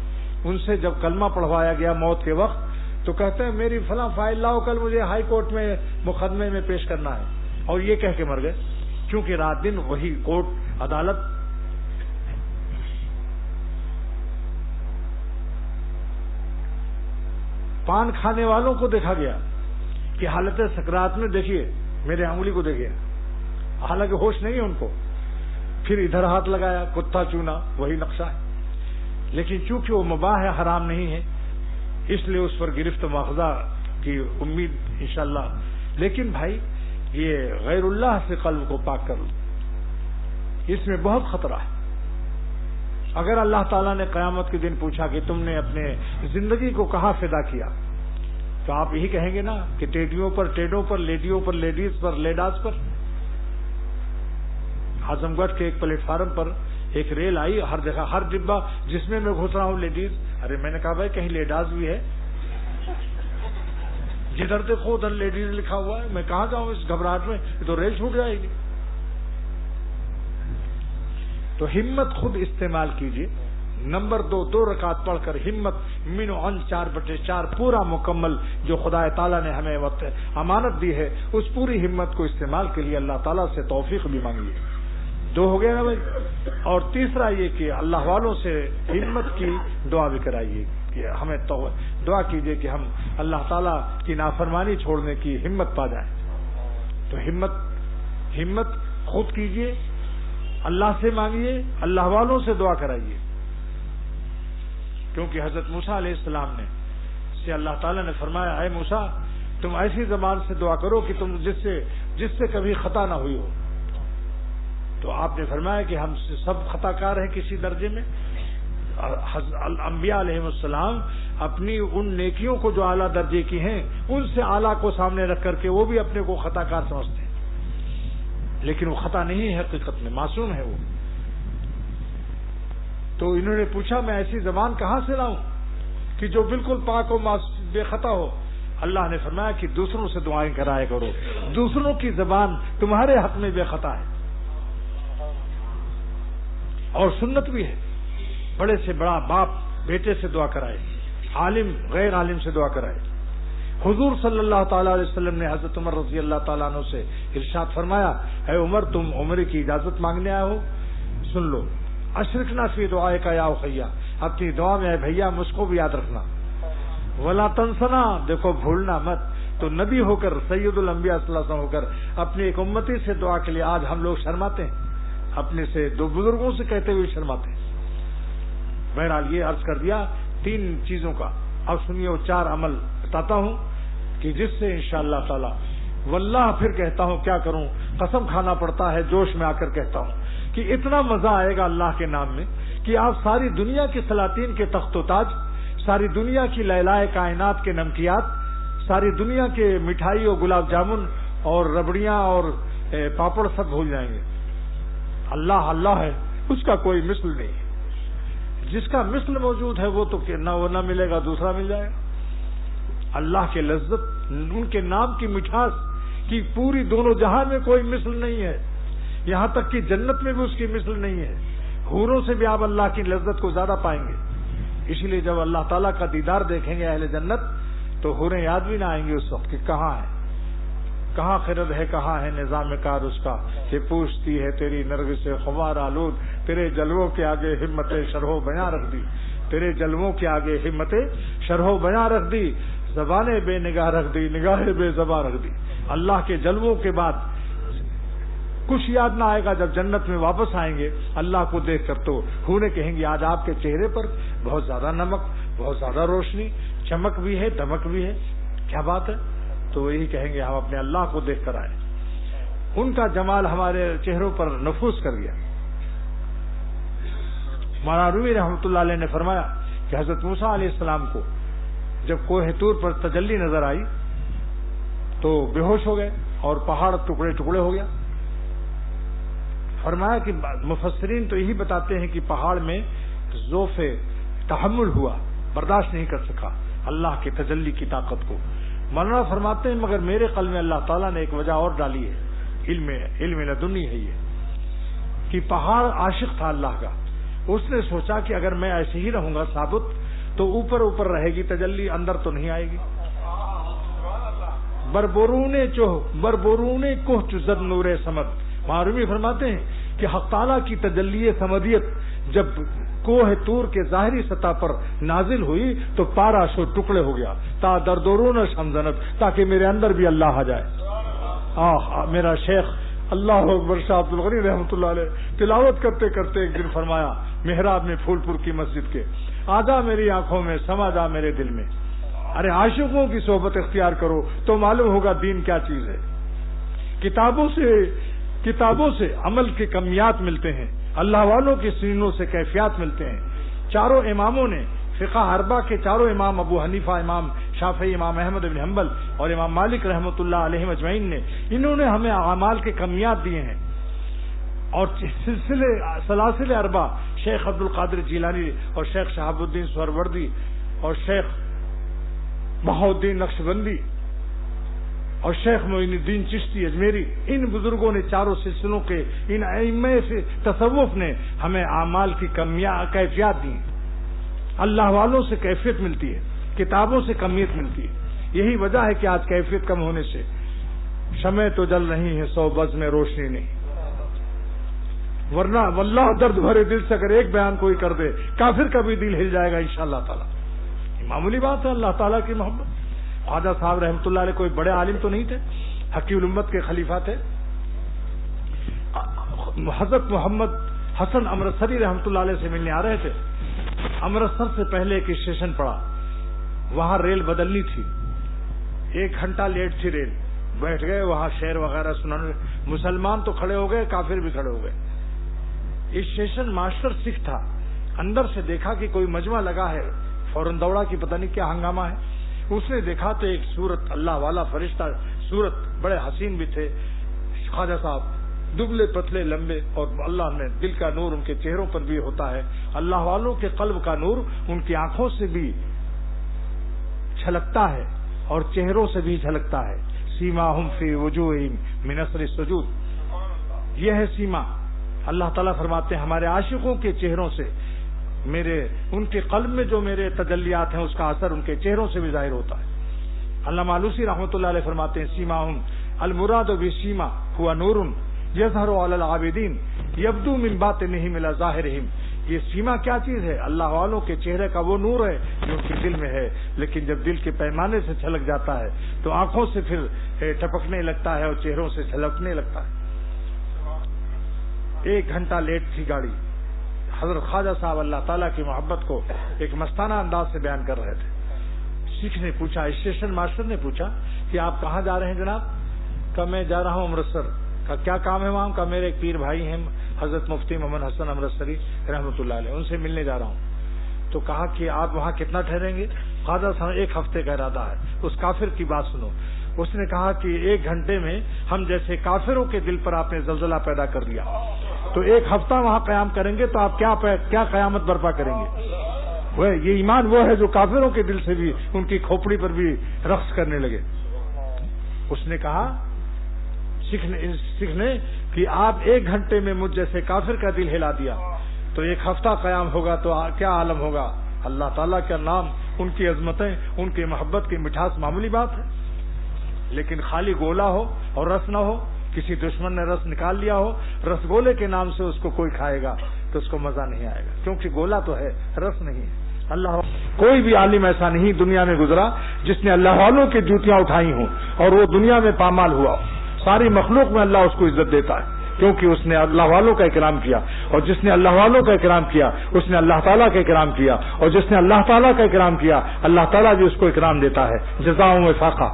ان سے جب کلمہ پڑھوایا گیا موت کے وقت تو کہتے ہیں میری فلاں فائل لاؤ، کل مجھے ہائی کورٹ میں مقدمے میں پیش کرنا ہے. اور یہ کہہ کے مر گئے، کیونکہ رات دن وہی کورٹ عدالت. پان کھانے والوں کو دیکھا گیا کہ حالت سکرات میں دیکھیے میرے انگلی کو دیکھیے، حالانکہ ہوش نہیں ہے ان کو. پھر ادھر ہاتھ لگایا، کتا چونا، وہی نقشہ ہے. لیکن چونکہ وہ مباح ہے، حرام نہیں ہے، اس لیے اس پر گرفت مواخذہ کی امید انشاءاللہ. لیکن بھائی یہ غیر اللہ سے قلب کو پاک کر لو، اس میں بہت خطرہ ہے. اگر اللہ تعالیٰ نے قیامت کے دن پوچھا کہ تم نے اپنے زندگی کو کہاں فدا کیا، تو آپ یہی کہیں گے نا کہ ٹیڈیوں پر ٹیڈوں پر، لیڈیوں پر لیڈیز پر، لیڈاز پر. اعظم گڑھ کے ایک پلیٹ فارم پر ایک ریل آئی، ہر جگہ ہر ڈبہ جس میں گھس رہا ہوں لیڈیز. ارے میں نے کہا بھائی کہیں لیڈاز بھی ہے؟ جدھر دیکھو ادھر لیڈیز لکھا ہوا ہے. میں کہاں جاؤں اس گھبراہٹ میں، تو ریل چھوٹ جائے گی. تو ہمت خود استعمال کیجیے. نمبر 2 رکعت پڑھ کر ہمت منو ان 4/4 پورا مکمل جو خدا تعالیٰ نے ہمیں وقت امانت دی ہے، اس پوری ہمت کو استعمال کے لیے اللہ تعالیٰ سے توفیق بھی مانگیے. 2 ہو گئے نا بھائی. اور تیسرا یہ کہ اللہ والوں سے ہمت کی دعا بھی کرائیے کہ ہمیں دعا کیجیے کہ ہم اللہ تعالیٰ کی نافرمانی چھوڑنے کی ہمت پا جائیں. تو ہمت خود کیجیے، اللہ سے مانگیے، اللہ والوں سے دعا کرائیے. کیونکہ حضرت موسیٰ علیہ السلام نے سے اللہ تعالیٰ نے فرمایا اے موسیٰ تم ایسی زبان سے دعا کرو کہ تم جس سے کبھی خطا نہ ہوئی ہو. تو آپ نے فرمایا کہ ہم سب خطا کار ہیں کسی درجے میں. انبیاء علیہ السلام اپنی ان نیکیوں کو جو اعلیٰ درجے کی ہیں ان سے اعلیٰ کو سامنے رکھ کر کے وہ بھی اپنے کو خطا کار سمجھتے ہیں، لیکن وہ خطا نہیں ہے، حقیقت میں معصوم ہے وہ. تو انہوں نے پوچھا میں ایسی زبان کہاں سے لاؤں کہ جو بالکل پاک و بے خطا ہو. اللہ نے فرمایا کہ دوسروں سے دعائیں کرایا کرو، دوسروں کی زبان تمہارے حق میں بے خطا ہے. اور سنت بھی ہے، بڑے سے بڑا باپ بیٹے سے دعا کرائے، عالم غیر عالم سے دعا کرائے. حضور صلی اللہ تعالی علیہ وسلم نے حضرت عمر رضی اللہ تعالیٰ عنہ سے ارشاد فرمایا اے عمر تم عمر کی اجازت مانگنے آئے ہو، سن لو. اشرکنا فی دعائے کا یا اخیا، اپنی دعا میں اے بھیا مجھ کو بھی یاد رکھنا. ولا تنسنا، دیکھو بھولنا مت. تو نبی ہو کر، سید الانبیاء صلی اللہ علیہ وسلم ہو کر اپنی ایک امتی سے دعا کے لیے آج ہم لوگ شرماتے ہیں، اپنے سے دو بزرگوں سے کہتے ہوئے شرماتے ہیں. بہرحال یہ عرض کر دیا 3 چیزوں کا. اب سنیے وہ 4 عمل بتاتا ہوں کہ جس سے انشاءاللہ تعالی، واللہ پھر کہتا ہوں کیا کروں، قسم کھانا پڑتا ہے، جوش میں آ کر کہتا ہوں کہ اتنا مزہ آئے گا اللہ کے نام میں کہ آپ ساری دنیا کے سلاطین کے تخت و تاج، ساری دنیا کی لیلائے کائنات کے نمکیات، ساری دنیا کے مٹھائی اور گلاب جامن اور ربڑیاں اور پاپڑ سب بھول جائیں گے. اللہ اللہ ہے، اس کا کوئی مثل نہیں ہے. جس کا مثل موجود ہے وہ تو نہ ملے گا، دوسرا مل جائے گا. اللہ کے لذت، ان کے نام کی مٹھاس کی پوری دونوں جہاں میں کوئی مثل نہیں ہے. یہاں تک کہ جنت میں بھی اس کی مثل نہیں ہے. حوروں سے بھی آپ اللہ کی لذت کو زیادہ پائیں گے. اسی لیے جب اللہ تعالیٰ کا دیدار دیکھیں گے اہل جنت تو حوریں یاد بھی نہ آئیں گے اس وقت کہ کہاں ہے، کہاں خرد ہے، کہاں ہے نظام کار اس کا، کہ پوچھتی ہے تیری نرگس خمار آلود، تیرے جلووں کے آگے ہمت شرح بیاں رکھ دی، تیرے جلووں کے آگے ہمت شرح بیاں رکھ دی، زبانیں بے نگاہ رکھ دی، نگاہیں بے زباں رکھ دی. اللہ کے جلووں کے بعد کچھ یاد نہ آئے گا. جب جنت میں واپس آئیں گے اللہ کو دیکھ کر تو حوریں کہیں گی آج آپ کے چہرے پر بہت زیادہ نمک، بہت زیادہ روشنی، چمک بھی ہے، دمک بھی ہے، کیا بات ہے؟ تو یہی کہیں گے ہم اپنے اللہ کو دیکھ کر آئے. ان کا جمال ہمارے چہروں پر نفوذ کر گیا. مولانا رومی رحمۃ اللہ علیہ نے فرمایا کہ حضرت موسیٰ علیہ السلام کو جب کوہ طور پر تجلی نظر آئی تو بے ہوش ہو گئے اور پہاڑ ٹکڑے ٹکڑے ہو گیا. فرمایا کہ مفسرین تو یہی بتاتے ہیں کہ پہاڑ میں ذوف تحمل ہوا، برداشت نہیں کر سکا اللہ کی تجلی کی طاقت کو. مولانا فرماتے ہیں مگر میرے قلب میں اللہ تعالیٰ نے ایک وجہ اور ڈالی ہے، علم لدنی ہے یہ، کہ پہاڑ عاشق تھا اللہ کا. اس نے سوچا کہ اگر میں ایسے ہی رہوں گا ثابت تو اوپر اوپر رہے گی تجلی، اندر تو نہیں آئے گی. بربرونے کوہ چزد نور سمد. معرومی فرماتے ہیں کہ حق تعالیٰ کی تجلی سمدیت جب کوہ طور کے ظاہری سطح پر نازل ہوئی تو پارا شو ٹکڑے ہو گیا. تا دردورون شمزنت، تاکہ میرے اندر بھی اللہ آ جائے. میرا شیخ اللہ اکبر شاہ عبد الغنی رحمۃ اللہ علیہ تلاوت کرتے کرتے ایک دن فرمایا محراب میں پھول پور کی مسجد کے، آجا میری آنکھوں میں، سما جا میرے دل میں. ارے عاشقوں کی صحبت اختیار کرو تو معلوم ہوگا دین کیا چیز ہے. کتابوں سے عمل کے کمیات ملتے ہیں، اللہ والوں کے سینوں سے کیفیات ملتے ہیں. چاروں اماموں نے، فقہ اربعہ کے چاروں امام ابو حنیفہ، امام شافعی، امام احمد بن حنبل اور امام مالک رحمۃ اللہ علیہ اجمعین نے، انہوں نے ہمیں اعمال کے کمیات دیے ہیں. اور سلاسل اربعہ شیخ عبد القادر جیلانی اور شیخ شہاب الدین سہروردی اور شیخ بہاؤالدین نقشبندی اور شیخ معین الدین چشتی اجمیری، ان بزرگوں نے چاروں سلسلوں کے ان ائمہ سے تصوف نے ہمیں اعمال کی کیفیات دی. اللہ والوں سے کیفیت ملتی ہے، کتابوں سے کمیت ملتی ہے. یہی وجہ ہے کہ آج کیفیت کم ہونے سے شمع تو جل رہی ہے 100 بز میں روشنی نہیں. ورنہ واللہ درد بھرے دل سے اگر ایک بیان کوئی کر دے کافر کا بھی دل ہل جائے گا انشاءاللہ تعالی. معمولی بات ہے اللہ تعالیٰ کی محبت. خواجہ صاحب رحمۃ اللہ علیہ کوئی بڑے عالم تو نہیں تھے، حقیق الامت کے خلیفہ تھے. حضرت محمد حسن امرتسری رحمۃ اللہ علیہ سے ملنے آ رہے تھے. امرتسر سے پہلے ایک اسٹیشن پڑا، وہاں ریل بدلنی تھی. 1 گھنٹہ لیٹ تھی ریل. بیٹھ گئے وہاں شعر وغیرہ سنانے. مسلمان تو کھڑے ہو گئے، کافر بھی کھڑے ہو گئے. اسٹیشن ماسٹر سکھ تھا، اندر سے دیکھا کہ کوئی مجمع لگا ہے، فوراً دوڑا کہ پتہ نہیں کیا ہنگامہ ہے. اس نے دیکھا تو ایک صورت، اللہ والا فرشتہ صورت، بڑے حسین بھی تھے. خواجہ صاحب دبلے پتلے لمبے، اور اللہ نے دل کا نور ان کے چہروں پر بھی ہوتا ہے، اللہ والوں کے قلب کا نور ان کی آنکھوں سے بھی چھلکتا ہے اور چہروں سے بھی جھلکتا ہے. سیماہم فی وجوہہم من اثر السجود، یہ ہے سیما. اللہ تعالیٰ فرماتے ہیں ہمارے عاشقوں کے چہروں سے، ان کے قلب میں جو میرے تجلیات ہیں اس کا اثر ان کے چہروں سے بھی ظاہر ہوتا ہے. علامہ آلوسی رحمۃ اللہ علیہ فرماتے ہیں سیماہم المراد بسیما ہوا نور یظہر علی العابدین یبدو من باطنہم الی ظاہرہم. یہ سیما کیا چیز ہے؟ اللہ والوں کے چہرے کا وہ نور ہے جو ان کے دل میں ہے، لیکن جب دل کے پیمانے سے چھلک جاتا ہے تو آنکھوں سے پھر ٹپکنے لگتا ہے اور چہروں سے چھلکنے لگتا ہے۔ 1 گھنٹہ لیٹ تھی گاڑی۔ حضرت خواجہ صاحب اللہ تعالیٰ کی محبت کو ایک مستانہ انداز سے بیان کر رہے تھے۔ سکھ نے پوچھا، اسٹیشن ماسٹر نے پوچھا کہ آپ کہاں جا رہے ہیں جناب؟ کہ میں جا رہا ہوں امرتسر۔ کا کیا کام ہے وہاں؟ کا میرے ایک پیر بھائی ہیں حضرت مفتی محمد حسن امرتسری رحمۃ اللہ علیہ، ان سے ملنے جا رہا ہوں۔ تو کہا کہ آپ وہاں کتنا ٹھہریں گے؟ خواجہ صاحب 1 ہفتے کا ارادہ ہے۔ اس کافر کی بات سنو۔ اس نے کہا کہ 1 گھنٹے میں ہم جیسے کافروں کے دل پر آپ نے زلزلہ پیدا کر دیا، تو 1 ہفتہ وہاں قیام کریں گے تو آپ کیا قیامت برپا کریں گے؟ وہ یہ ایمان وہ ہے جو کافروں کے دل سے بھی ان کی کھوپڑی پر بھی رقص کرنے لگے۔ اس نے کہا سکھ نے کہ آپ 1 گھنٹے میں مجھ جیسے کافر کا دل ہلا دیا تو 1 ہفتہ قیام ہوگا تو کیا عالم ہوگا؟ اللہ تعالیٰ کا نام، ان کی عظمتیں، ان کی محبت کی مٹھاس معمولی بات ہے، لیکن خالی گولا ہو اور رس نہ ہو، کسی دشمن نے رس نکال لیا ہو، رس گولے کے نام سے اس کو کوئی کھائے گا تو اس کو مزہ نہیں آئے گا، کیونکہ گولا تو ہے، رس نہیں ہے۔ اللہ کوئی بھی عالم ایسا نہیں دنیا میں گزرا جس نے اللہ والوں کی جوتیاں اٹھائی ہوں اور وہ دنیا میں پامال ہوا۔ ساری مخلوق میں اللہ اس کو عزت دیتا ہے کیونکہ اس نے اللہ والوں کا اکرام کیا، اور جس نے اللہ والوں کا اکرام کیا اس نے اللہ تعالیٰ کا اکرام کیا، اور جس نے اللہ تعالیٰ کا اکرام کیا اللہ تعالیٰ بھی اس کو اکرام دیتا ہے۔ جزاء وفاقہ۔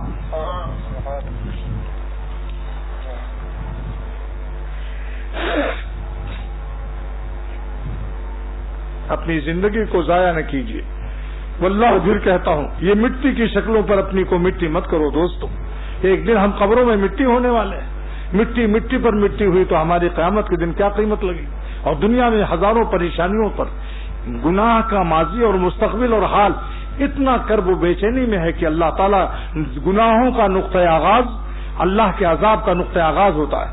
اپنی زندگی کو ضائع نہ کیجیے۔ واللہ پھر کہتا ہوں، یہ مٹی کی شکلوں پر اپنی کو مٹی مت کرو دوستو، ایک دن ہم قبروں میں مٹی ہونے والے ہیں۔ مٹی پر مٹی ہوئی تو ہماری قیامت کے دن کیا قیمت لگی؟ اور دنیا میں ہزاروں پریشانیوں پر گناہ کا ماضی اور مستقبل اور حال اتنا کرب و بے چینی میں ہے کہ اللہ تعالیٰ گناہوں کا نقطۂ آغاز اللہ کے عذاب کا نقطۂ آغاز ہوتا ہے۔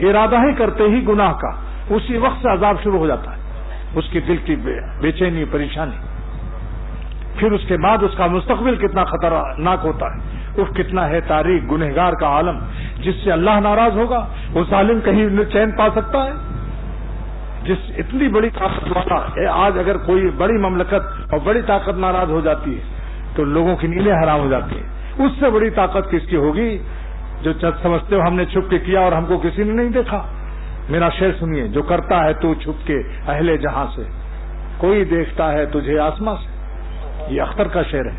ارادہ ہی کرتے ہی گناہ کا اسی وقت سے عذاب شروع ہو جاتا ہے، اس کی دل کی بے چینی پریشانی، پھر اس کے بعد اس کا مستقبل کتنا خطرناک ہوتا ہے۔ کتنا ہے تاریخ گنہگار کا عالم جس سے اللہ ناراض ہوگا، وہ ظالم کہیں چین پا سکتا ہے؟ جس اتنی بڑی طاقت والا آج اگر کوئی بڑی مملکت اور بڑی طاقت ناراض ہو جاتی ہے تو لوگوں کی نیندیں حرام ہو جاتی ہیں۔ اس سے بڑی طاقت کس کی ہوگی جو سمجھتے ہو ہم نے چھپ کے کیا اور ہم کو کسی نے نہیں دیکھا؟ میرا شعر سنیے، جو کرتا ہے تو چھپ کے اہل جہاں سے، کوئی دیکھتا ہے تجھے آسماں سے۔ یہ اختر کا شعر ہے۔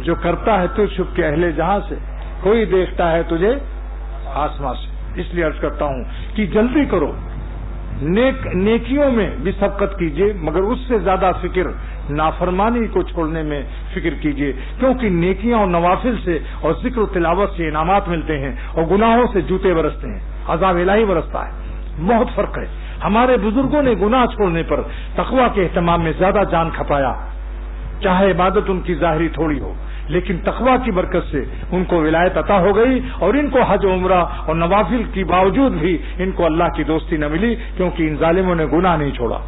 جو کرتا ہے تو چھپ کے اہل جہاں سے، کوئی دیکھتا ہے تجھے آسماں سے۔ اس لیے عرض کرتا ہوں کہ جلدی کرو، نیکیوں میں بھی سبقت کیجیے، مگر اس سے زیادہ فکر نافرمانی کو چھوڑنے میں فکر کیجیے، کیونکہ نیکیاں اور نوافل سے اور ذکر و تلاوت سے انعامات ملتے ہیں اور گناہوں سے جوتے برستے ہیں، عذاب الہی برستا ہے۔ بہت فرق ہے۔ ہمارے بزرگوں نے گناہ چھوڑنے پر تقویٰ کے اہتمام میں زیادہ جان کھپایا، چاہے عبادت ان کی ظاہری تھوڑی ہو، لیکن تقویٰ کی برکت سے ان کو ولایت عطا ہو گئی، اور ان کو حج و عمرہ اور نوافل کی باوجود بھی ان کو اللہ کی دوستی نہ ملی، کیونکہ ان ظالموں نے گناہ نہیں چھوڑا۔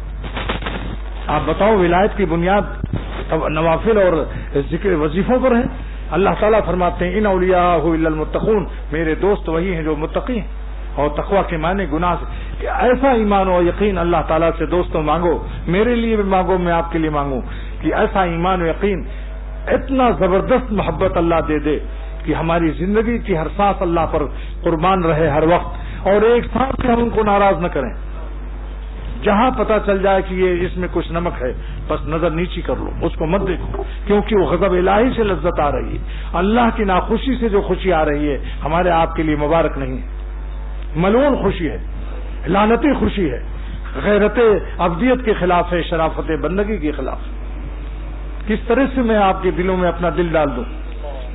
آپ بتاؤ، ولایت کی بنیاد نوافل اور ذکر وظیفوں پر ہے۔ اللہ تعالیٰ فرماتے ہیں ان اولیاء الا المتقون، میرے دوست وہی ہیں جو متقی ہیں، اور تقویٰ کے معنی گناہ سے کہ ایسا ایمان و یقین اللہ تعالیٰ سے دوستوں مانگو، میرے لیے بھی مانگو، میں آپ کے لیے مانگوں، کہ ایسا ایمان و یقین، اتنا زبردست محبت اللہ دے دے کہ ہماری زندگی کی ہر سانس اللہ پر قربان رہے ہر وقت، اور ایک سانس سے ہم ان کو ناراض نہ کریں۔ جہاں پتہ چل جائے کہ یہ اس میں کچھ نمک ہے، بس نظر نیچی کر لو، اس کو مت دیکھو، کیونکہ وہ غضب الہی سے لذت آ رہی ہے، اللہ کی ناخوشی سے جو خوشی آ رہی ہے ہمارے آپ کے لیے مبارک نہیں ہے، ملعون خوشی ہے، لعنتی خوشی ہے، غیرت ابدیت کے خلاف ہے، شرافت بندگی کے خلاف۔ کس طرح سے میں آپ کے دلوں میں اپنا دل ڈال دوں؟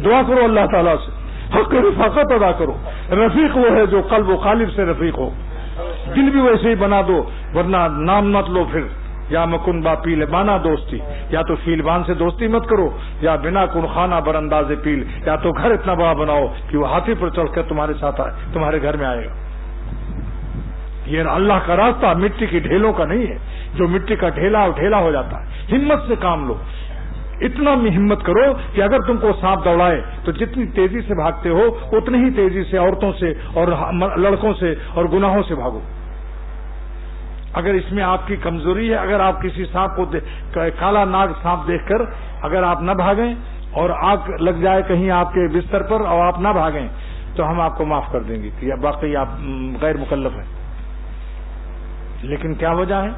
دعا کرو اللہ تعالیٰ سے، حق رفاقت ادا کرو۔ رفیق وہ ہے جو قلب و قالب سے رفیق ہو، دل بھی ویسے ہی بنا دو، ورنہ نام مت لو پھر، یا مکن با پیل بانا دوستی، یا تو فیلبان سے دوستی مت کرو، یا بنا کن خانہ برانداز پیل، یا تو گھر اتنا بڑا بناؤ کہ وہ ہاتھی پر چڑھ کر تمہارے ساتھ آئے، تمہارے گھر میں آئے گا۔ یہ اللہ کا راستہ مٹی کی ڈھیلوں کا نہیں ہے، جو مٹی کا ڈھیلا ہو جاتا ہے۔ ہمت سے کام لو، اتنا میں ہمت کرو کہ اگر تم کو سانپ دوڑائے تو جتنی تیزی سے بھاگتے ہو اتنی ہی تیزی سے عورتوں سے اور لڑکوں سے اور گناہوں سے بھاگو۔ اگر اس میں آپ کی کمزوری ہے، اگر آپ کسی سانپ کو کالا ناگ سانپ دیکھ کر اگر آپ نہ بھاگیں اور آگ لگ جائے کہیں آپ کے بستر پر اور آپ نہ بھاگیں تو ہم آپ کو معاف کر دیں گے کہ باقی آپ غیر مکلف ہیں. لیکن کیا وجہ ہے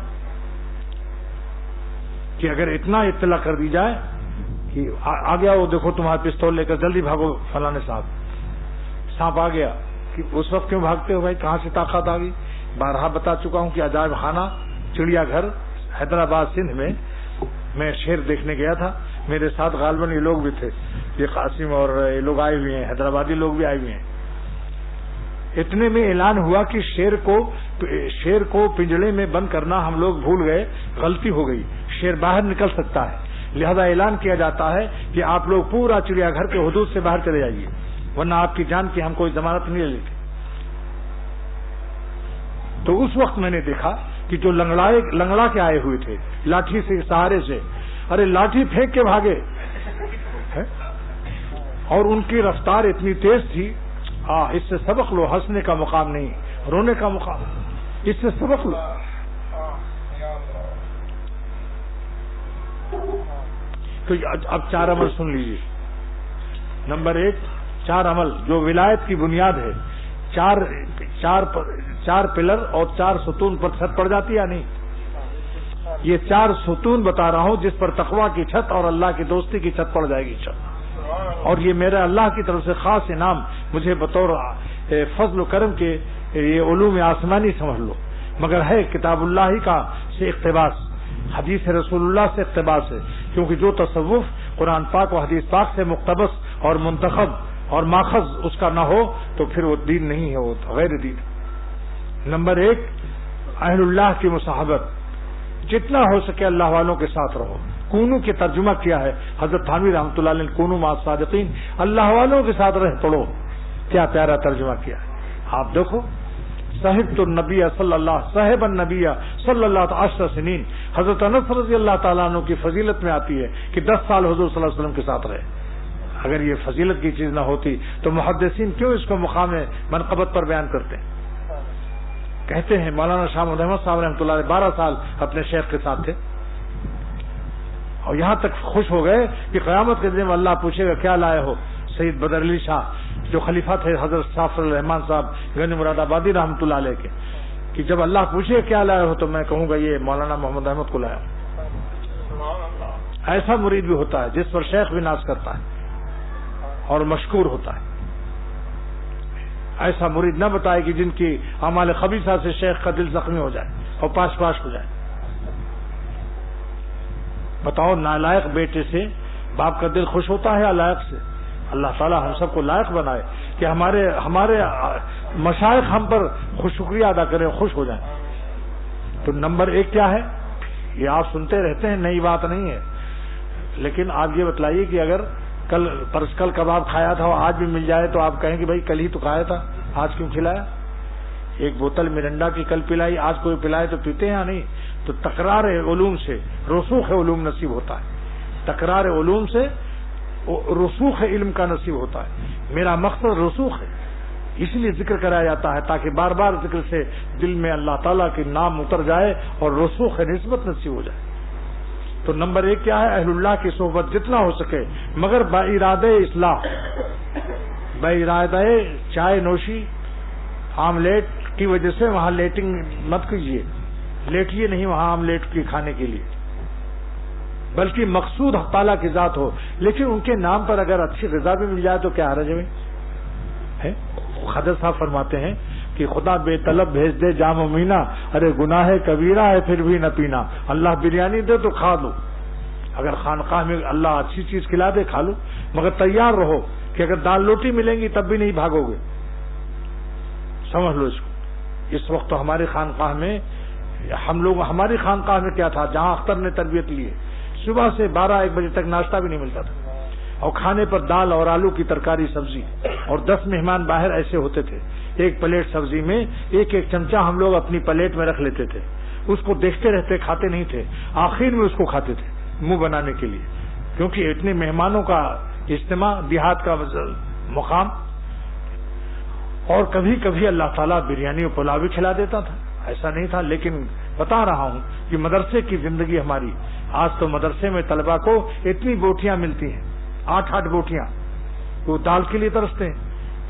کہ اگر اتنا اطلاع کر دی جائے کہ آ گیا وہ دیکھو تمہارا پستول لے کر جلدی بھاگو فلانے صاحب، سانپ آ گیا، کہ اس وقت کیوں بھاگتے ہو بھائی، کہاں سے طاقت آ گئی؟ بارہا بتا چکا ہوں کہ عجائب خانہ چڑیا گھر حیدرآباد سندھ میں شیر دیکھنے گیا تھا، میرے ساتھ غالباً یہ لوگ بھی تھے، یہ قاسم اور یہ لوگ آئے ہوئے ہیں، حیدرآبادی لوگ بھی آئے ہوئے ہیں. اتنے میں اعلان ہوا کہ شیر کو پنجرے میں بند کرنا ہم لوگ بھول گئے، غلطی ہو گئی، شیر باہر نکل سکتا ہے، لہذا اعلان کیا جاتا ہے کہ آپ لوگ پورا چڑیا گھر کے حدود سے باہر چلے جائیے ورنہ آپ کی جان کی ہم کوئی ضمانت نہیں لیتے. تو اس وقت میں نے دیکھا کہ جو لنگڑا کے آئے ہوئے تھے لاٹھی سے سہارے سے، ارے لاٹھی پھینک کے بھاگے اور ان کی رفتار اتنی تیز تھی. اس سے سبق لو، ہنسنے کا مقام نہیں، رونے کا مقام، اس سے سبق لو. تو اب 4 عمل سن لیجیے. نمبر 1، 4 عمل جو ولایت کی بنیاد ہے، 4 پلر اور 4 ستون پر چھت پڑ جاتی ہے نہیں؟ یہ 4 ستون بتا رہا ہوں جس پر تقویٰ کی چھت اور اللہ کی دوستی کی چھت پڑ جائے گی چھت. اور یہ میرا اللہ کی طرف سے خاص انعام مجھے بطور فضل و کرم کے یہ علوم آسمانی سمجھ لو، مگر ہے کتاب اللہ کا سے اقتباس، حدیث رسول اللہ سے اقتباس ہے. کیونکہ جو تصوف قرآن پاک و حدیث پاک سے مقتبس اور منتخب اور ماخذ اس کا نہ ہو تو پھر وہ دین نہیں ہے، وہ غیر دین. نمبر 1، اہل اللہ کی مصاحبت، جتنا ہو سکے اللہ والوں کے ساتھ رہو. کونو کے ترجمہ کیا ہے حضرت تھانوی رحمۃ اللہ علیہ، کونو مع الصادقین، اللہ والوں کے ساتھ رہ پڑو. کیا پیارا ترجمہ کیا ہے. آپ دیکھو، صاحب النبی صلی اللہ 10 سنین، حضرت انس رضی اللہ تعالیٰ عنہ کی فضیلت میں آتی ہے کہ 10 سال حضور صلی اللہ علیہ وسلم کے ساتھ رہے. اگر یہ فضیلت کی چیز نہ ہوتی تو محدثین کیوں اس کو مقام منقبت پر بیان کرتے ہیں؟ کہتے ہیں مولانا شاہ محمد احمد صاحب رحمۃ اللہ علیہ 12 سال اپنے شیخ کے ساتھ تھے اور یہاں تک خوش ہو گئے کہ قیامت کے دن میں اللہ پوچھے گا کیا لائے ہو. سید بدر علی شاہ جو خلیفہ تھے حضرت سافر الرحمان صاحب گنج مراد آبادی رحمۃ اللہ علیہ کے، کہ جب اللہ پوچھے کیا لائے ہو تو میں کہوں گا یہ مولانا محمد احمد کو لایا. ایسا مرید بھی ہوتا ہے جس پر شیخ بھی ناز کرتا ہے اور مشکور ہوتا ہے. ایسا مرید نہ بتائے کہ جن کی اعمال خبیثہ سے شیخ کا دل زخمی ہو جائے اور پاش ہو جائے. بتاؤ، نالائق بیٹے سے باپ کا دل خوش ہوتا ہے یا لائق سے؟ اللہ تعالیٰ ہم سب کو لائق بنائے کہ ہمارے مشائخ ہم پر شکریہ ادا کریں، خوش ہو جائیں. تو نمبر 1 کیا ہے؟ یہ آپ سنتے رہتے ہیں، نئی بات نہیں ہے، لیکن آپ یہ بتلائیے کہ اگر کل کباب کھایا تھا اور آج بھی مل جائے تو آپ کہیں گے بھائی کل ہی تو کھایا تھا، آج کیوں کھلایا؟ ایک بوتل مرنڈا کی کل پلائی، آج کوئی پلائے تو پیتے ہیں یا نہیں؟ تو تکرار علوم سے رسوخ علوم نصیب ہوتا ہے، تکرار علوم سے رسوخ علم کا نصیب ہوتا ہے. میرا مقصد رسوخ ہے، اس لیے ذکر کرایا جاتا ہے تاکہ بار بار ذکر سے دل میں اللہ تعالیٰ کے نام اتر جائے اور رسوخ نسبت نصیب ہو جائے. تو نمبر 1 کیا ہے؟ اہل اللہ کی صحبت جتنا ہو سکے، مگر بارادہ اصلاح، بارادہ چائے نوشی آملیٹ کی وجہ سے وہاں لیٹنگ مت کیجیے، لیٹیے نہیں وہاں آملیٹ کی کھانے کے لیے، بلکہ مقصود حق تعالیٰ کی ذات ہو. لیکن ان کے نام پر اگر اچھی غذا بھی مل جائے تو کیا حرج ہے؟ خضر صاحب فرماتے ہیں کہ خدا بے طلب بھیج دے جام و مینا، ارے گناہ کبیرہ ہے پھر بھی نہ پینا. اللہ بریانی دے تو کھا لو، اگر خانقاہ میں اللہ اچھی چیز کھلا دے کھا لو، مگر تیار رہو کہ اگر دال روٹی ملیں گی تب بھی نہیں بھاگو گے. سمجھ لو اس کو. اس وقت تو ہماری خانقاہ میں ہماری خانقاہ میں کیا تھا، جہاں اختر نے تربیت لی ہے، صبح سے 12-1 بجے تک ناشتہ بھی نہیں ملتا تھا اور کھانے پر دال اور آلو کی ترکاری سبزی، اور 10 مہمان باہر ایسے ہوتے تھے، ایک پلیٹ سبزی میں ایک چمچہ ہم لوگ اپنی پلیٹ میں رکھ لیتے تھے، اس کو دیکھتے رہتے، کھاتے نہیں تھے، آخر میں اس کو کھاتے تھے منہ بنانے کے لیے، کیونکہ اتنے مہمانوں کا اجتماع، دیہات کا مقام. اور کبھی کبھی اللہ تعالیٰ بریانی اور پلاؤ بھی کھلا دیتا تھا. ایسا نہیں تھا، لیکن بتا رہا ہوں کہ مدرسے کی زندگی ہماری، آج تو مدرسے میں طلبہ کو اتنی بوٹیاں ملتی ہیں، 8 بوٹیاں، وہ دال کے لیے ترستے ہیں۔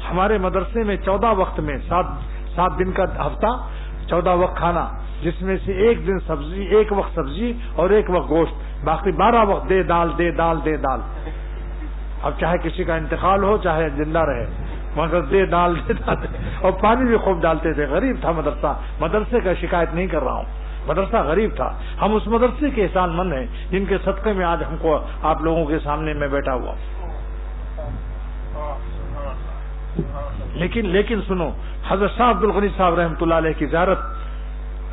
ہمارے مدرسے میں 14 وقت میں 7 دن کا ہفتہ، 14 وقت کھانا، جس میں سے ایک دن سبزی، ایک وقت سبزی اور ایک وقت گوشت، باقی 12 وقت دے دال دے دال دے دال۔ اب چاہے کسی کا انتقال ہو چاہے زندہ رہے، مگر دے دال دے دال، اور پانی بھی خوب ڈالتے تھے۔ غریب تھا مدرسہ، مدرسے کا شکایت نہیں کر رہا ہوں، مدرسہ غریب تھا۔ ہم اس مدرسے کے احسان مند ہیں جن کے صدقے میں آج ہم کو آپ لوگوں کے سامنے میں بیٹھا ہوا۔ لیکن سنو، حضرت شاہ عبد الغنی صاحب رحمۃ اللہ علیہ کی زیارت،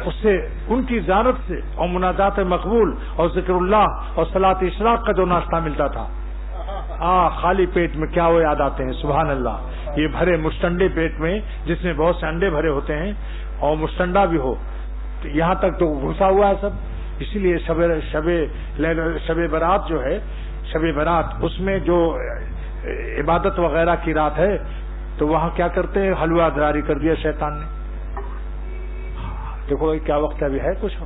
اس سے، ان کی زیارت سے اور مناجات مقبول اور ذکر اللہ اور صلاۃ اشراق کا جو ناشتہ ملتا تھا، خالی پیٹ میں کیا وہ یاد آتے ہیں، سبحان اللہ۔ یہ بھرے مشٹنڈے پیٹ میں، جس میں بہت سے انڈے بھرے ہوتے ہیں اور مشٹنڈا بھی ہو، یہاں تک تو گھسا ہوا ہے سب۔ اسی لیے شب برات جو ہے، شب برات، اس میں جو عبادت وغیرہ کی رات ہے، تو وہاں کیا کرتے ہیں، حلوہ جاری کر دیا شیطان نے۔ دیکھو کیا وقت ابھی ہے، کچھ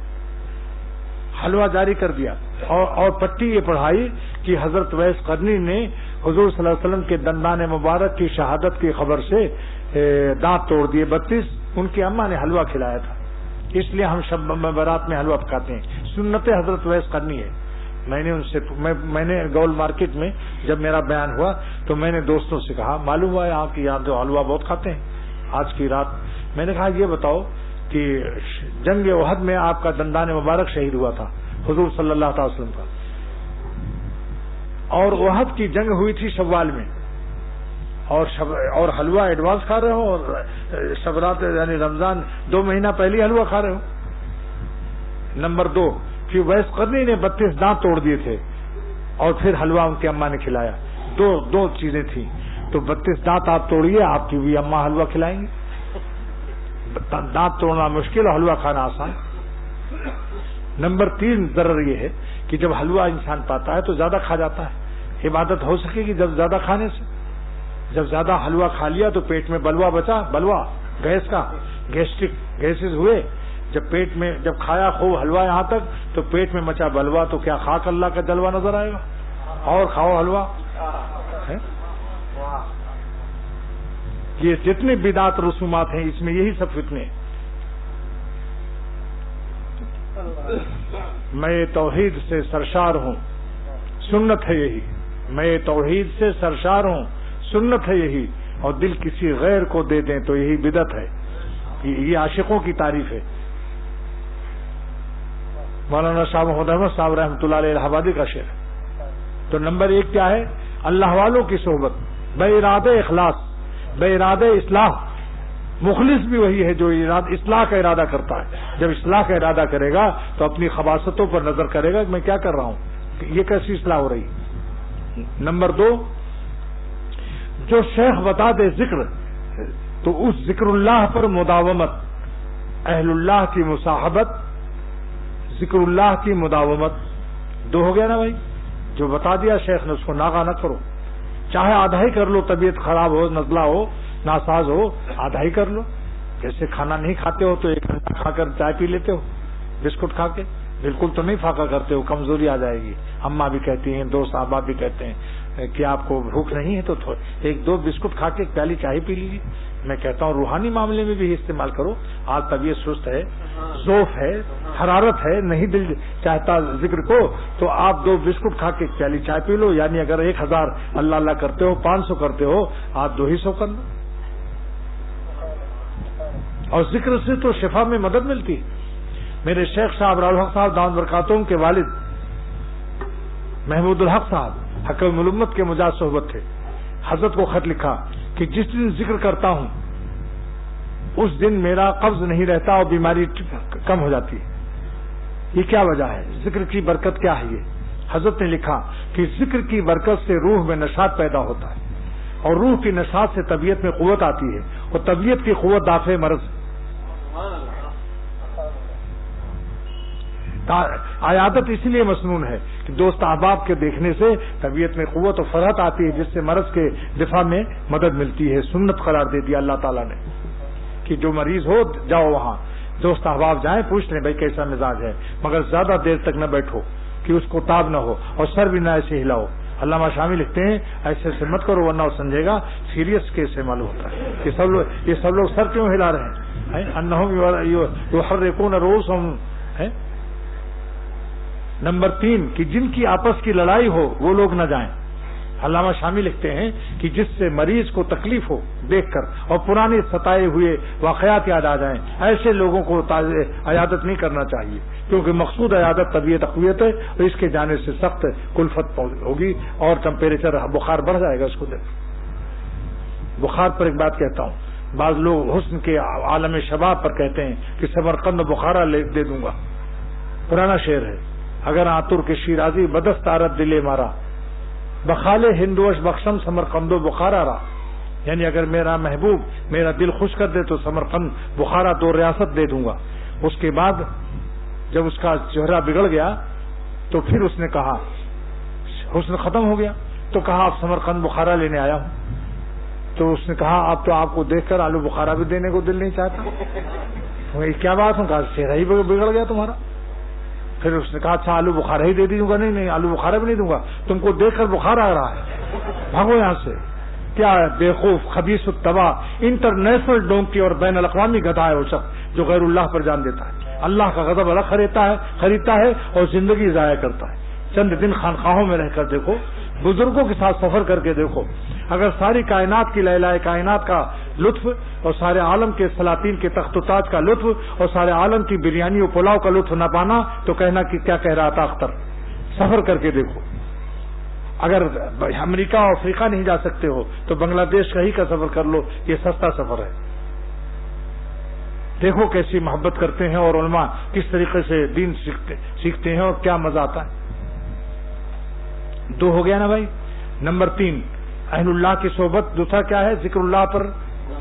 حلوہ جاری کر دیا، اور پٹی یہ پڑھائی کہ حضرت ویس قرنی نے حضور صلی اللہ علیہ وسلم کے دندان مبارک کی شہادت کی خبر سے دانت توڑ دیے 32۔ ان کی اماں نے حلوہ کھلایا تھا، اس لیے ہم شب برات میں حلوہ پکاتے ہیں۔ سنت حضرت ویس قرنی ہے۔ میں نے گول مارکیٹ میں جب میرا بیان ہوا تو میں نے دوستوں سے کہا، معلوم ہوا ہے آپ کی یہاں تو حلوہ بہت کھاتے ہیں آج کی رات۔ میں نے کہا یہ بتاؤ کہ جنگ احد میں آپ کا دندان مبارک شہید ہوا تھا حضور صلی اللہ تعالی وسلم کا، اور احد کی جنگ ہوئی تھی شوال میں، اور حلوہ ایڈوانس کھا رہے ہو، اور شبرات یعنی رمضان 2 مہینہ پہلے حلوہ کھا رہے ہو۔ نمبر 2 کہ ویس قرنی نے 32 دانت توڑ دیے تھے اور پھر حلوہ ان کی اماں نے کھلایا۔ دو چیزیں تھیں، تو 32 دانت آپ توڑیے، آپ کی بھی اماں حلوہ کھلائیں گے۔ دانت توڑنا مشکل اور حلوہ کھانا آسان۔ نمبر 3 ضرر یہ ہے کہ جب حلوہ انسان پاتا ہے تو زیادہ کھا جاتا ہے۔ عبادت ہو سکے گی جب زیادہ کھانے سے؟ جب زیادہ حلوہ کھا لیا تو پیٹ میں بلوا بچا، بلوا گیس کا، گیسز ہوئے۔ جب پیٹ میں جب کھایا خوب حلوہ یہاں تک تو پیٹ میں مچا بلوا، تو کیا خاک اللہ کا جلوہ نظر آئے گا؟ اور کھاؤ حلوہ۔ یہ جتنے بدعت رسومات ہیں اس میں یہی سب فتنے۔ میں توحید سے سرشار ہوں، سنت ہے یہی۔ میں توحید سے سرشار ہوں، سنت ہے یہی، اور دل کسی غیر کو دے دیں تو یہی بدعت ہے۔ یہ عاشقوں کی تعریف ہے۔ مولانا شاہ محمد احمد صاحب رحمۃ اللہ علیہ الہٰبادی کا شعر ہے۔ تو نمبر 1 کیا ہے؟ اللہ والوں کی صحبت، بے ارادہ اخلاص، بے ارادہ اصلاح۔ مخلص بھی وہی ہے جو اصلاح کا ارادہ کرتا ہے۔ جب اصلاح کا ارادہ کرے گا تو اپنی خباثتوں پر نظر کرے گا کہ میں کیا کر رہا ہوں، یہ کیسی اصلاح ہو رہی۔ نمبر 2 جو شیخ بتا دے ذکر تو اس ذکر اللہ پر مداومت، اہل اللہ کی مصاحبت، ذکر اللہ کی مداومت۔ 2 ہو گیا نا بھائی؟ جو بتا دیا شیخ نے اس کو ناغا نہ کرو، چاہے آدھا ہی کر لو، طبیعت خراب ہو، نزلہ ہو، ناساز ہو، آدھا ہی کر لو۔ جیسے کھانا نہیں کھاتے ہو تو 1 گھنٹہ کھا کر چائے پی لیتے ہو بسکٹ کھا کے، بالکل تو نہیں فاقہ کرتے ہو، کمزوری آ جائے گی۔ اماں بھی کہتی ہیں، 2 صحابہ بھی کہتے ہیں کہ آپ کو بھوک نہیں ہے تو 1-2 بسکٹ کھا کے 1 پیالی چائے پی لیجیے۔ میں کہتا ہوں روحانی معاملے میں بھی استعمال کرو۔ آج طبیعت سست ہے، ذوف ہے، حرارت ہے، نہیں دل چاہتا ذکر کو، تو آپ 2 بسکٹ کھا کے 1 پیالی چائے پی لو۔ یعنی اگر 1000 اللہ اللہ کرتے ہو، 500 کرتے ہو، آپ 200 کر لو۔ اور ذکر سے تو شفا میں مدد ملتی۔ میرے شیخ صاحب راؤل حق صاحب دامت برکاتہم کے والد محمود الحق صاحب حکم الامت کے مجاز صحبت تھے۔ حضرت کو خط لکھا کہ جس دن ذکر کرتا ہوں اس دن میرا قبض نہیں رہتا اور بیماری کم ہو جاتی ہے۔ یہ کیا وجہ ہے؟ ذکر کی برکت کیا ہے؟ یہ حضرت نے لکھا کہ ذکر کی برکت سے روح میں نشاط پیدا ہوتا ہے، اور روح کی نشاط سے طبیعت میں قوت آتی ہے، اور طبیعت کی قوت دافع مرض۔ عیادت اس لیے مسنون ہے کہ دوست احباب کے دیکھنے سے طبیعت میں قوت و فرحت آتی ہے، جس سے مرض کے دفاع میں مدد ملتی ہے۔ سنت قرار دے دیا اللہ تعالیٰ نے کہ جو مریض ہو جاؤ وہاں، دوست احباب جائیں پوچھ لیں بھائی کیسا مزاج ہے، مگر زیادہ دیر تک نہ بیٹھو کہ اس کو تاب نہ ہو اور سر بھی نہ ایسے ہلاؤ. علامہ شامی لکھتے ہیں ایسے سے مت کرو ورنہ وہ سمجھے گا سیریس کیس سے معلوم ہوتا ہے. یہ سب لوگ سر کیوں ہلا رہے ہیں؟ انہم یحرکون رؤوسہم. نمبر 3 کہ جن کی آپس کی لڑائی ہو وہ لوگ نہ جائیں. علامہ شامی لکھتے ہیں کہ جس سے مریض کو تکلیف ہو دیکھ کر اور پرانے ستائے ہوئے واقعات یاد آ جائیں ایسے لوگوں کو عیادت نہیں کرنا چاہیے، کیونکہ مقصود عیادت طبیعت تقویت ہے اور اس کے جانے سے سخت کلفت ہوگی اور ٹمپریچر بخار بڑھ جائے گا. اس کو دیکھ بخار پر ایک بات کہتا ہوں، بعض لوگ حسن کے عالم شباب پر کہتے ہیں کہ سمرقند بخارا دے دوں گا. پرانا شعر ہے، اگر آتر کے شیرازی بدست عارت دلے مارا بخالے ہندوش بخشم سمرقند و بخارا را. یعنی اگر میرا محبوب میرا دل خوش کر دے تو سمرقند بخارا 2 ریاست دے دوں گا. اس کے بعد جب اس کا چہرہ بگڑ گیا تو پھر اس نے کہا حسن ختم ہو گیا تو کہا آپ سمرقند بخارا لینے آیا ہوں. تو اس نے کہا آپ تو آپ کو دیکھ کر آلو بخارا بھی دینے کو دل نہیں چاہتا. کیا بات ہوں، کہا چہرہ ہی بگڑ گیا تمہارا. پھر اس نے کہا اچھا آلو بخارا ہی دے دوں گا. نہیں آلو بخارا بھی نہیں دوں گا، تم کو دیکھ کر بخار آ رہا ہے، بھاگو یہاں سے. کیا بےخوف خبیث الطبع انٹرنیشنل ڈونکی اور بین الاقوامی گدھا ہے وہ شخص جو غیر اللہ پر جان دیتا ہے، اللہ کا غضب الگ خریدتا ہے اور زندگی ضائع کرتا ہے. چند دن خانقاہوں میں رہ کر دیکھو، بزرگوں کے ساتھ سفر کر کے دیکھو. اگر ساری کائنات کی لہلائے کائنات کا لطف اور سارے عالم کے سلاطین کے تخت و تاج کا لطف اور سارے عالم کی بریانی و پلاؤ کا لطف نہ پانا تو کہنا کہ کیا کہہ رہا تھا اختر. سفر کر کے دیکھو. اگر امریکہ اور افریقہ نہیں جا سکتے ہو تو بنگلہ دیش کا ہی کا سفر کر لو، یہ سستا سفر ہے. دیکھو کیسی محبت کرتے ہیں اور علماء کس طریقے سے دین سیکھتے ہیں اور کیا مزہ آتا ہے. 2 ہو گیا نا بھائی. نمبر 3 اہل اللہ کی صحبت. دوسرا کیا ہے؟ ذکر اللہ پر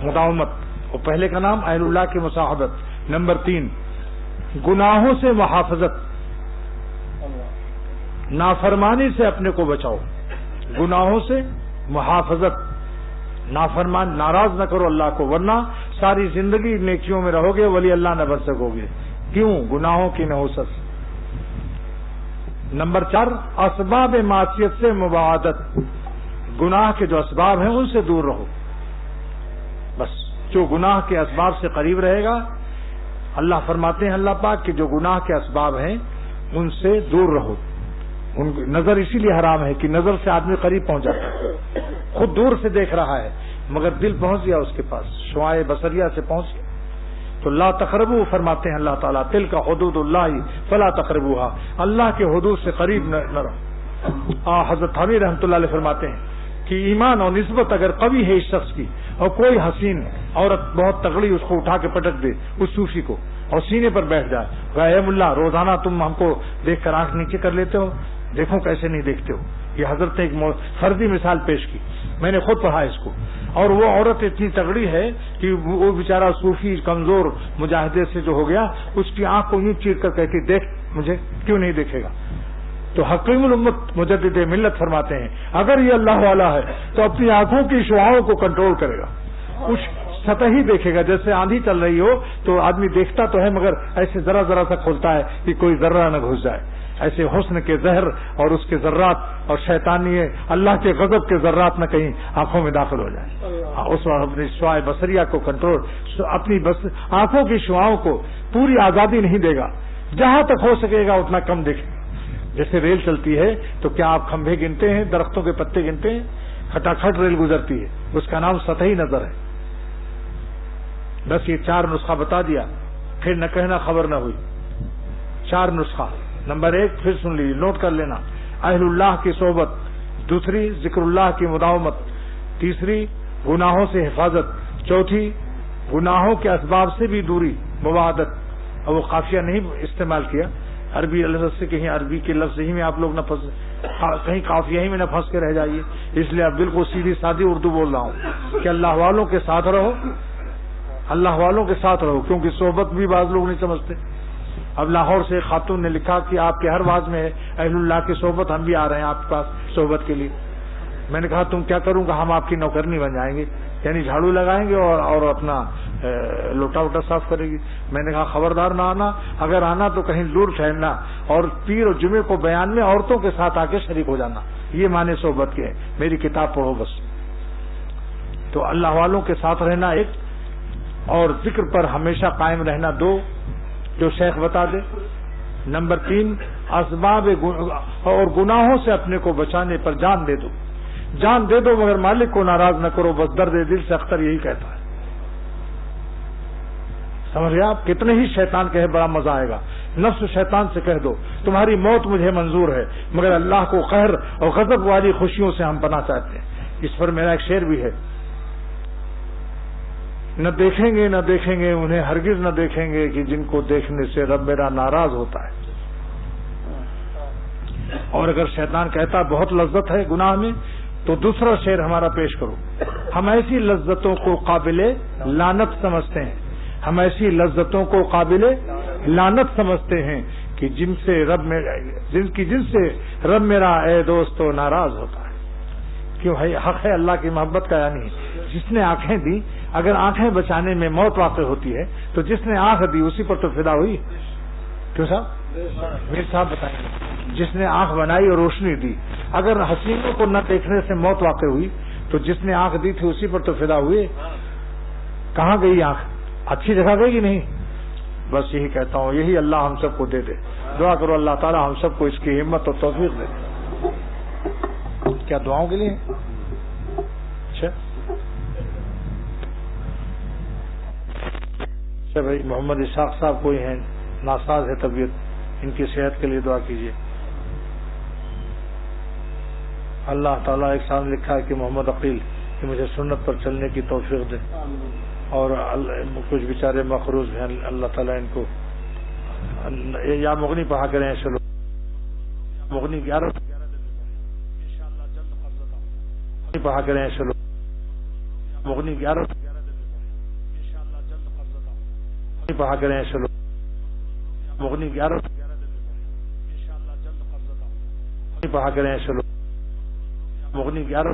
مداومت. اور پہلے کا نام اہل اللہ کی مصاحبت. نمبر 3 گناہوں سے محافظت. نافرمانی سے اپنے کو بچاؤ. گناہوں سے محافظت. نافرمان ناراض نہ کرو اللہ کو، ورنہ ساری زندگی نیکیوں میں رہو گے ولی اللہ نہ بن سکو گے. کیوں؟ گناہوں کی نحوست. نمبر 4 اسباب معصیت سے مباعدت. گناہ کے جو اسباب ہیں ان سے دور رہو. بس جو گناہ کے اسباب سے قریب رہے گا، اللہ فرماتے ہیں اللہ پاک کہ جو گناہ کے اسباب ہیں ان سے دور رہو. نظر اسی لیے حرام ہے کہ نظر سے آدمی قریب پہنچ جاتا ہے، خود دور سے دیکھ رہا ہے مگر دل پہنچ گیا اس کے پاس، شعاع بصریہ سے پہنچ گیا. تو لا تقربوا فرماتے ہیں اللہ تعالیٰ تلک حدود اللہ فلا تقربوها. اللہ کے حدود سے قریب نہ رہو. حضرت حامی رحمۃ اللہ علیہ فرماتے ہیں کہ ایمان اور نسبت اگر قوی ہے اس شخص کی اور کوئی حسین عورت بہت تگڑی اس کو اٹھا کے پٹک دے اس صوفی کو اور سینے پر بیٹھ جائے، اے ملا روزانہ تم ہم کو دیکھ کر آنکھ نیچے کر لیتے ہو، دیکھو کیسے نہیں دیکھتے ہو. یہ حضرت نے ایک فرضی مثال پیش کی، میں نے خود پڑھا اس کو. اور وہ عورت اتنی تگڑی ہے کہ وہ بیچارہ صوفی کمزور مجاہدے سے جو ہو گیا اس کی آنکھ کو یوں چیر کر کہتی دیکھ مجھے، کیوں نہیں دیکھے گا. تو حکیم الامت مجدد ملت فرماتے ہیں اگر یہ اللہ والا ہے تو اپنی آنکھوں کی شعاعوں کو کنٹرول کرے گا. کچھ سطحی دیکھے گا، جیسے آندھی چل رہی ہو تو آدمی دیکھتا تو ہے مگر ایسے ذرا ذرا سا کھولتا ہے کہ کوئی ذرہ نہ گھس جائے. ایسے حسن کے زہر اور اس کے ذرات اور شیطانی اللہ کے غضب کے ذرات نہ کہیں آنکھوں میں داخل ہو جائیں. اس وقت اپنی شعاع بصریہ کو کنٹرول، اپنی آنکھوں کی شعاؤں کو پوری آزادی نہیں دے گا. جہاں تک ہو سکے گا اتنا کم دیکھے گا. جیسے ریل چلتی ہے تو کیا آپ کھمبے گنتے ہیں، درختوں کے پتے گنتے ہیں؟ کھٹاکھٹ ریل گزرتی ہے، اس کا نام سطحی نظر ہے. بس یہ 4 نسخہ بتا دیا، پھر نہ کہنا خبر نہ ہوئی. 4 نسخہ. نمبر 1 پھر سن لیجیے، نوٹ کر لینا. اہل اللہ کی صحبت. دوسری ذکر اللہ کی مداومت. تیسری گناہوں سے حفاظت. چوتھی گناہوں کے اسباب سے بھی دوری، مباعدت. اور وہ قافیہ نہیں استعمال کیا، عربی لفظ سے کہیں عربی کے لفظ ہی میں آپ لوگ نہ پھنس، کہیں قافیہ ہی میں نہ پھنس کے رہ جائیے. اس لیے اب بالکل سیدھی سادھی اردو بول رہا ہوں کہ اللہ والوں کے ساتھ رہو، اللہ والوں کے ساتھ رہو، کیونکہ صحبت بھی بعض لوگ نہیں سمجھتے. اب لاہور سے خاتون نے لکھا کہ آپ کے ہر واز میں اہل اللہ کی صحبت، ہم بھی آ رہے ہیں آپ کے پاس صحبت کے لیے. میں نے کہا تم کیا کروں گا، ہم آپ کی نوکرنی بن جائیں گے. یعنی جھاڑو لگائیں گے اور اپنا لوٹا ووٹا صاف کرے گی. میں نے کہا خبردار نہ آنا، اگر آنا تو کہیں دور ٹھہرنا، اور پیر اور جمعے کو بیان میں عورتوں کے ساتھ آ کے شریک ہو جانا. یہ معنی صحبت کے ہے. میری کتاب پڑھو بس. تو اللہ والوں کے ساتھ رہنا ایک، اور ذکر پر ہمیشہ قائم رہنا دو، جو شیخ بتا دے. نمبر 3 اسباب اور گناہوں سے اپنے کو بچانے پر جان دے دو. جان دے دو مگر مالک کو ناراض نہ کرو، بس درد دل سے اختر یہی کہتا ہے. سمجھ گئے آپ؟ کتنے ہی شیطان کہے بڑا مزہ آئے گا. نفس شیطان سے کہہ دو تمہاری موت مجھے منظور ہے، مگر اللہ کو قہر اور غضب والی خوشیوں سے ہم پناہ چاہتے ہیں. اس پر میرا ایک شعر بھی ہے، نہ دیکھیں گے نہ دیکھیں گے انہیں ہرگز نہ دیکھیں گے کہ جن کو دیکھنے سے رب میرا ناراض ہوتا ہے. اور اگر شیطان کہتا بہت لذت ہے گناہ میں، تو دوسرا شعر ہمارا پیش کرو. ہم ایسی لذتوں کو قابل لعنت سمجھتے ہیں، ہم ایسی لذتوں کو قابل لعنت سمجھتے ہیں کہ جن سے رب میرا اے دوستو ناراض ہوتا ہے. کیوں ہے؟ حق ہے اللہ کی محبت کا. یعنی جس نے آنکھیں دی، اگر آنکھیں بچانے میں موت واقع ہوتی ہے تو جس نے آنکھ دی اسی پر تو فدا ہوئی. کیوں صاحب؟ میر صاحب بتائیں. جس نے آنکھ بنائی اور روشنی دی، اگر حسینوں کو نہ دیکھنے سے موت واقع ہوئی تو جس نے آنکھ دی تھی اسی پر تو فدا ہوئے. کہاں گئی آنکھ؟ اچھی جگہ گئی کہ نہیں؟ بس یہی کہتا ہوں، یہی اللہ ہم سب کو دے دے. دعا کرو اللہ تعالی ہم سب کو اس کی ہمت اور توفیق دے. کیا دعاؤں کے لیے؟ اچھا بھائی، محمد اسحاق صاحب کوئی ہیں، ناساز ہے طبیعت، ان کی صحت کے لیے دعا کیجیے. اللہ تعالیٰ ایک ساتھ لکھا ہے کہ محمد عقیل کہ مجھے سنت پر چلنے کی توفیق دے، اور کچھ بیچارے مقروض ہیں، اللہ تعالیٰ ان کو یا مغنی پڑھا کریں. چلو مغنی 11 پڑھا کریں. چلو مغنی 11 پڑھا کریں. چلو مغنی 11 پڑھا کریں. چلو مغنی 11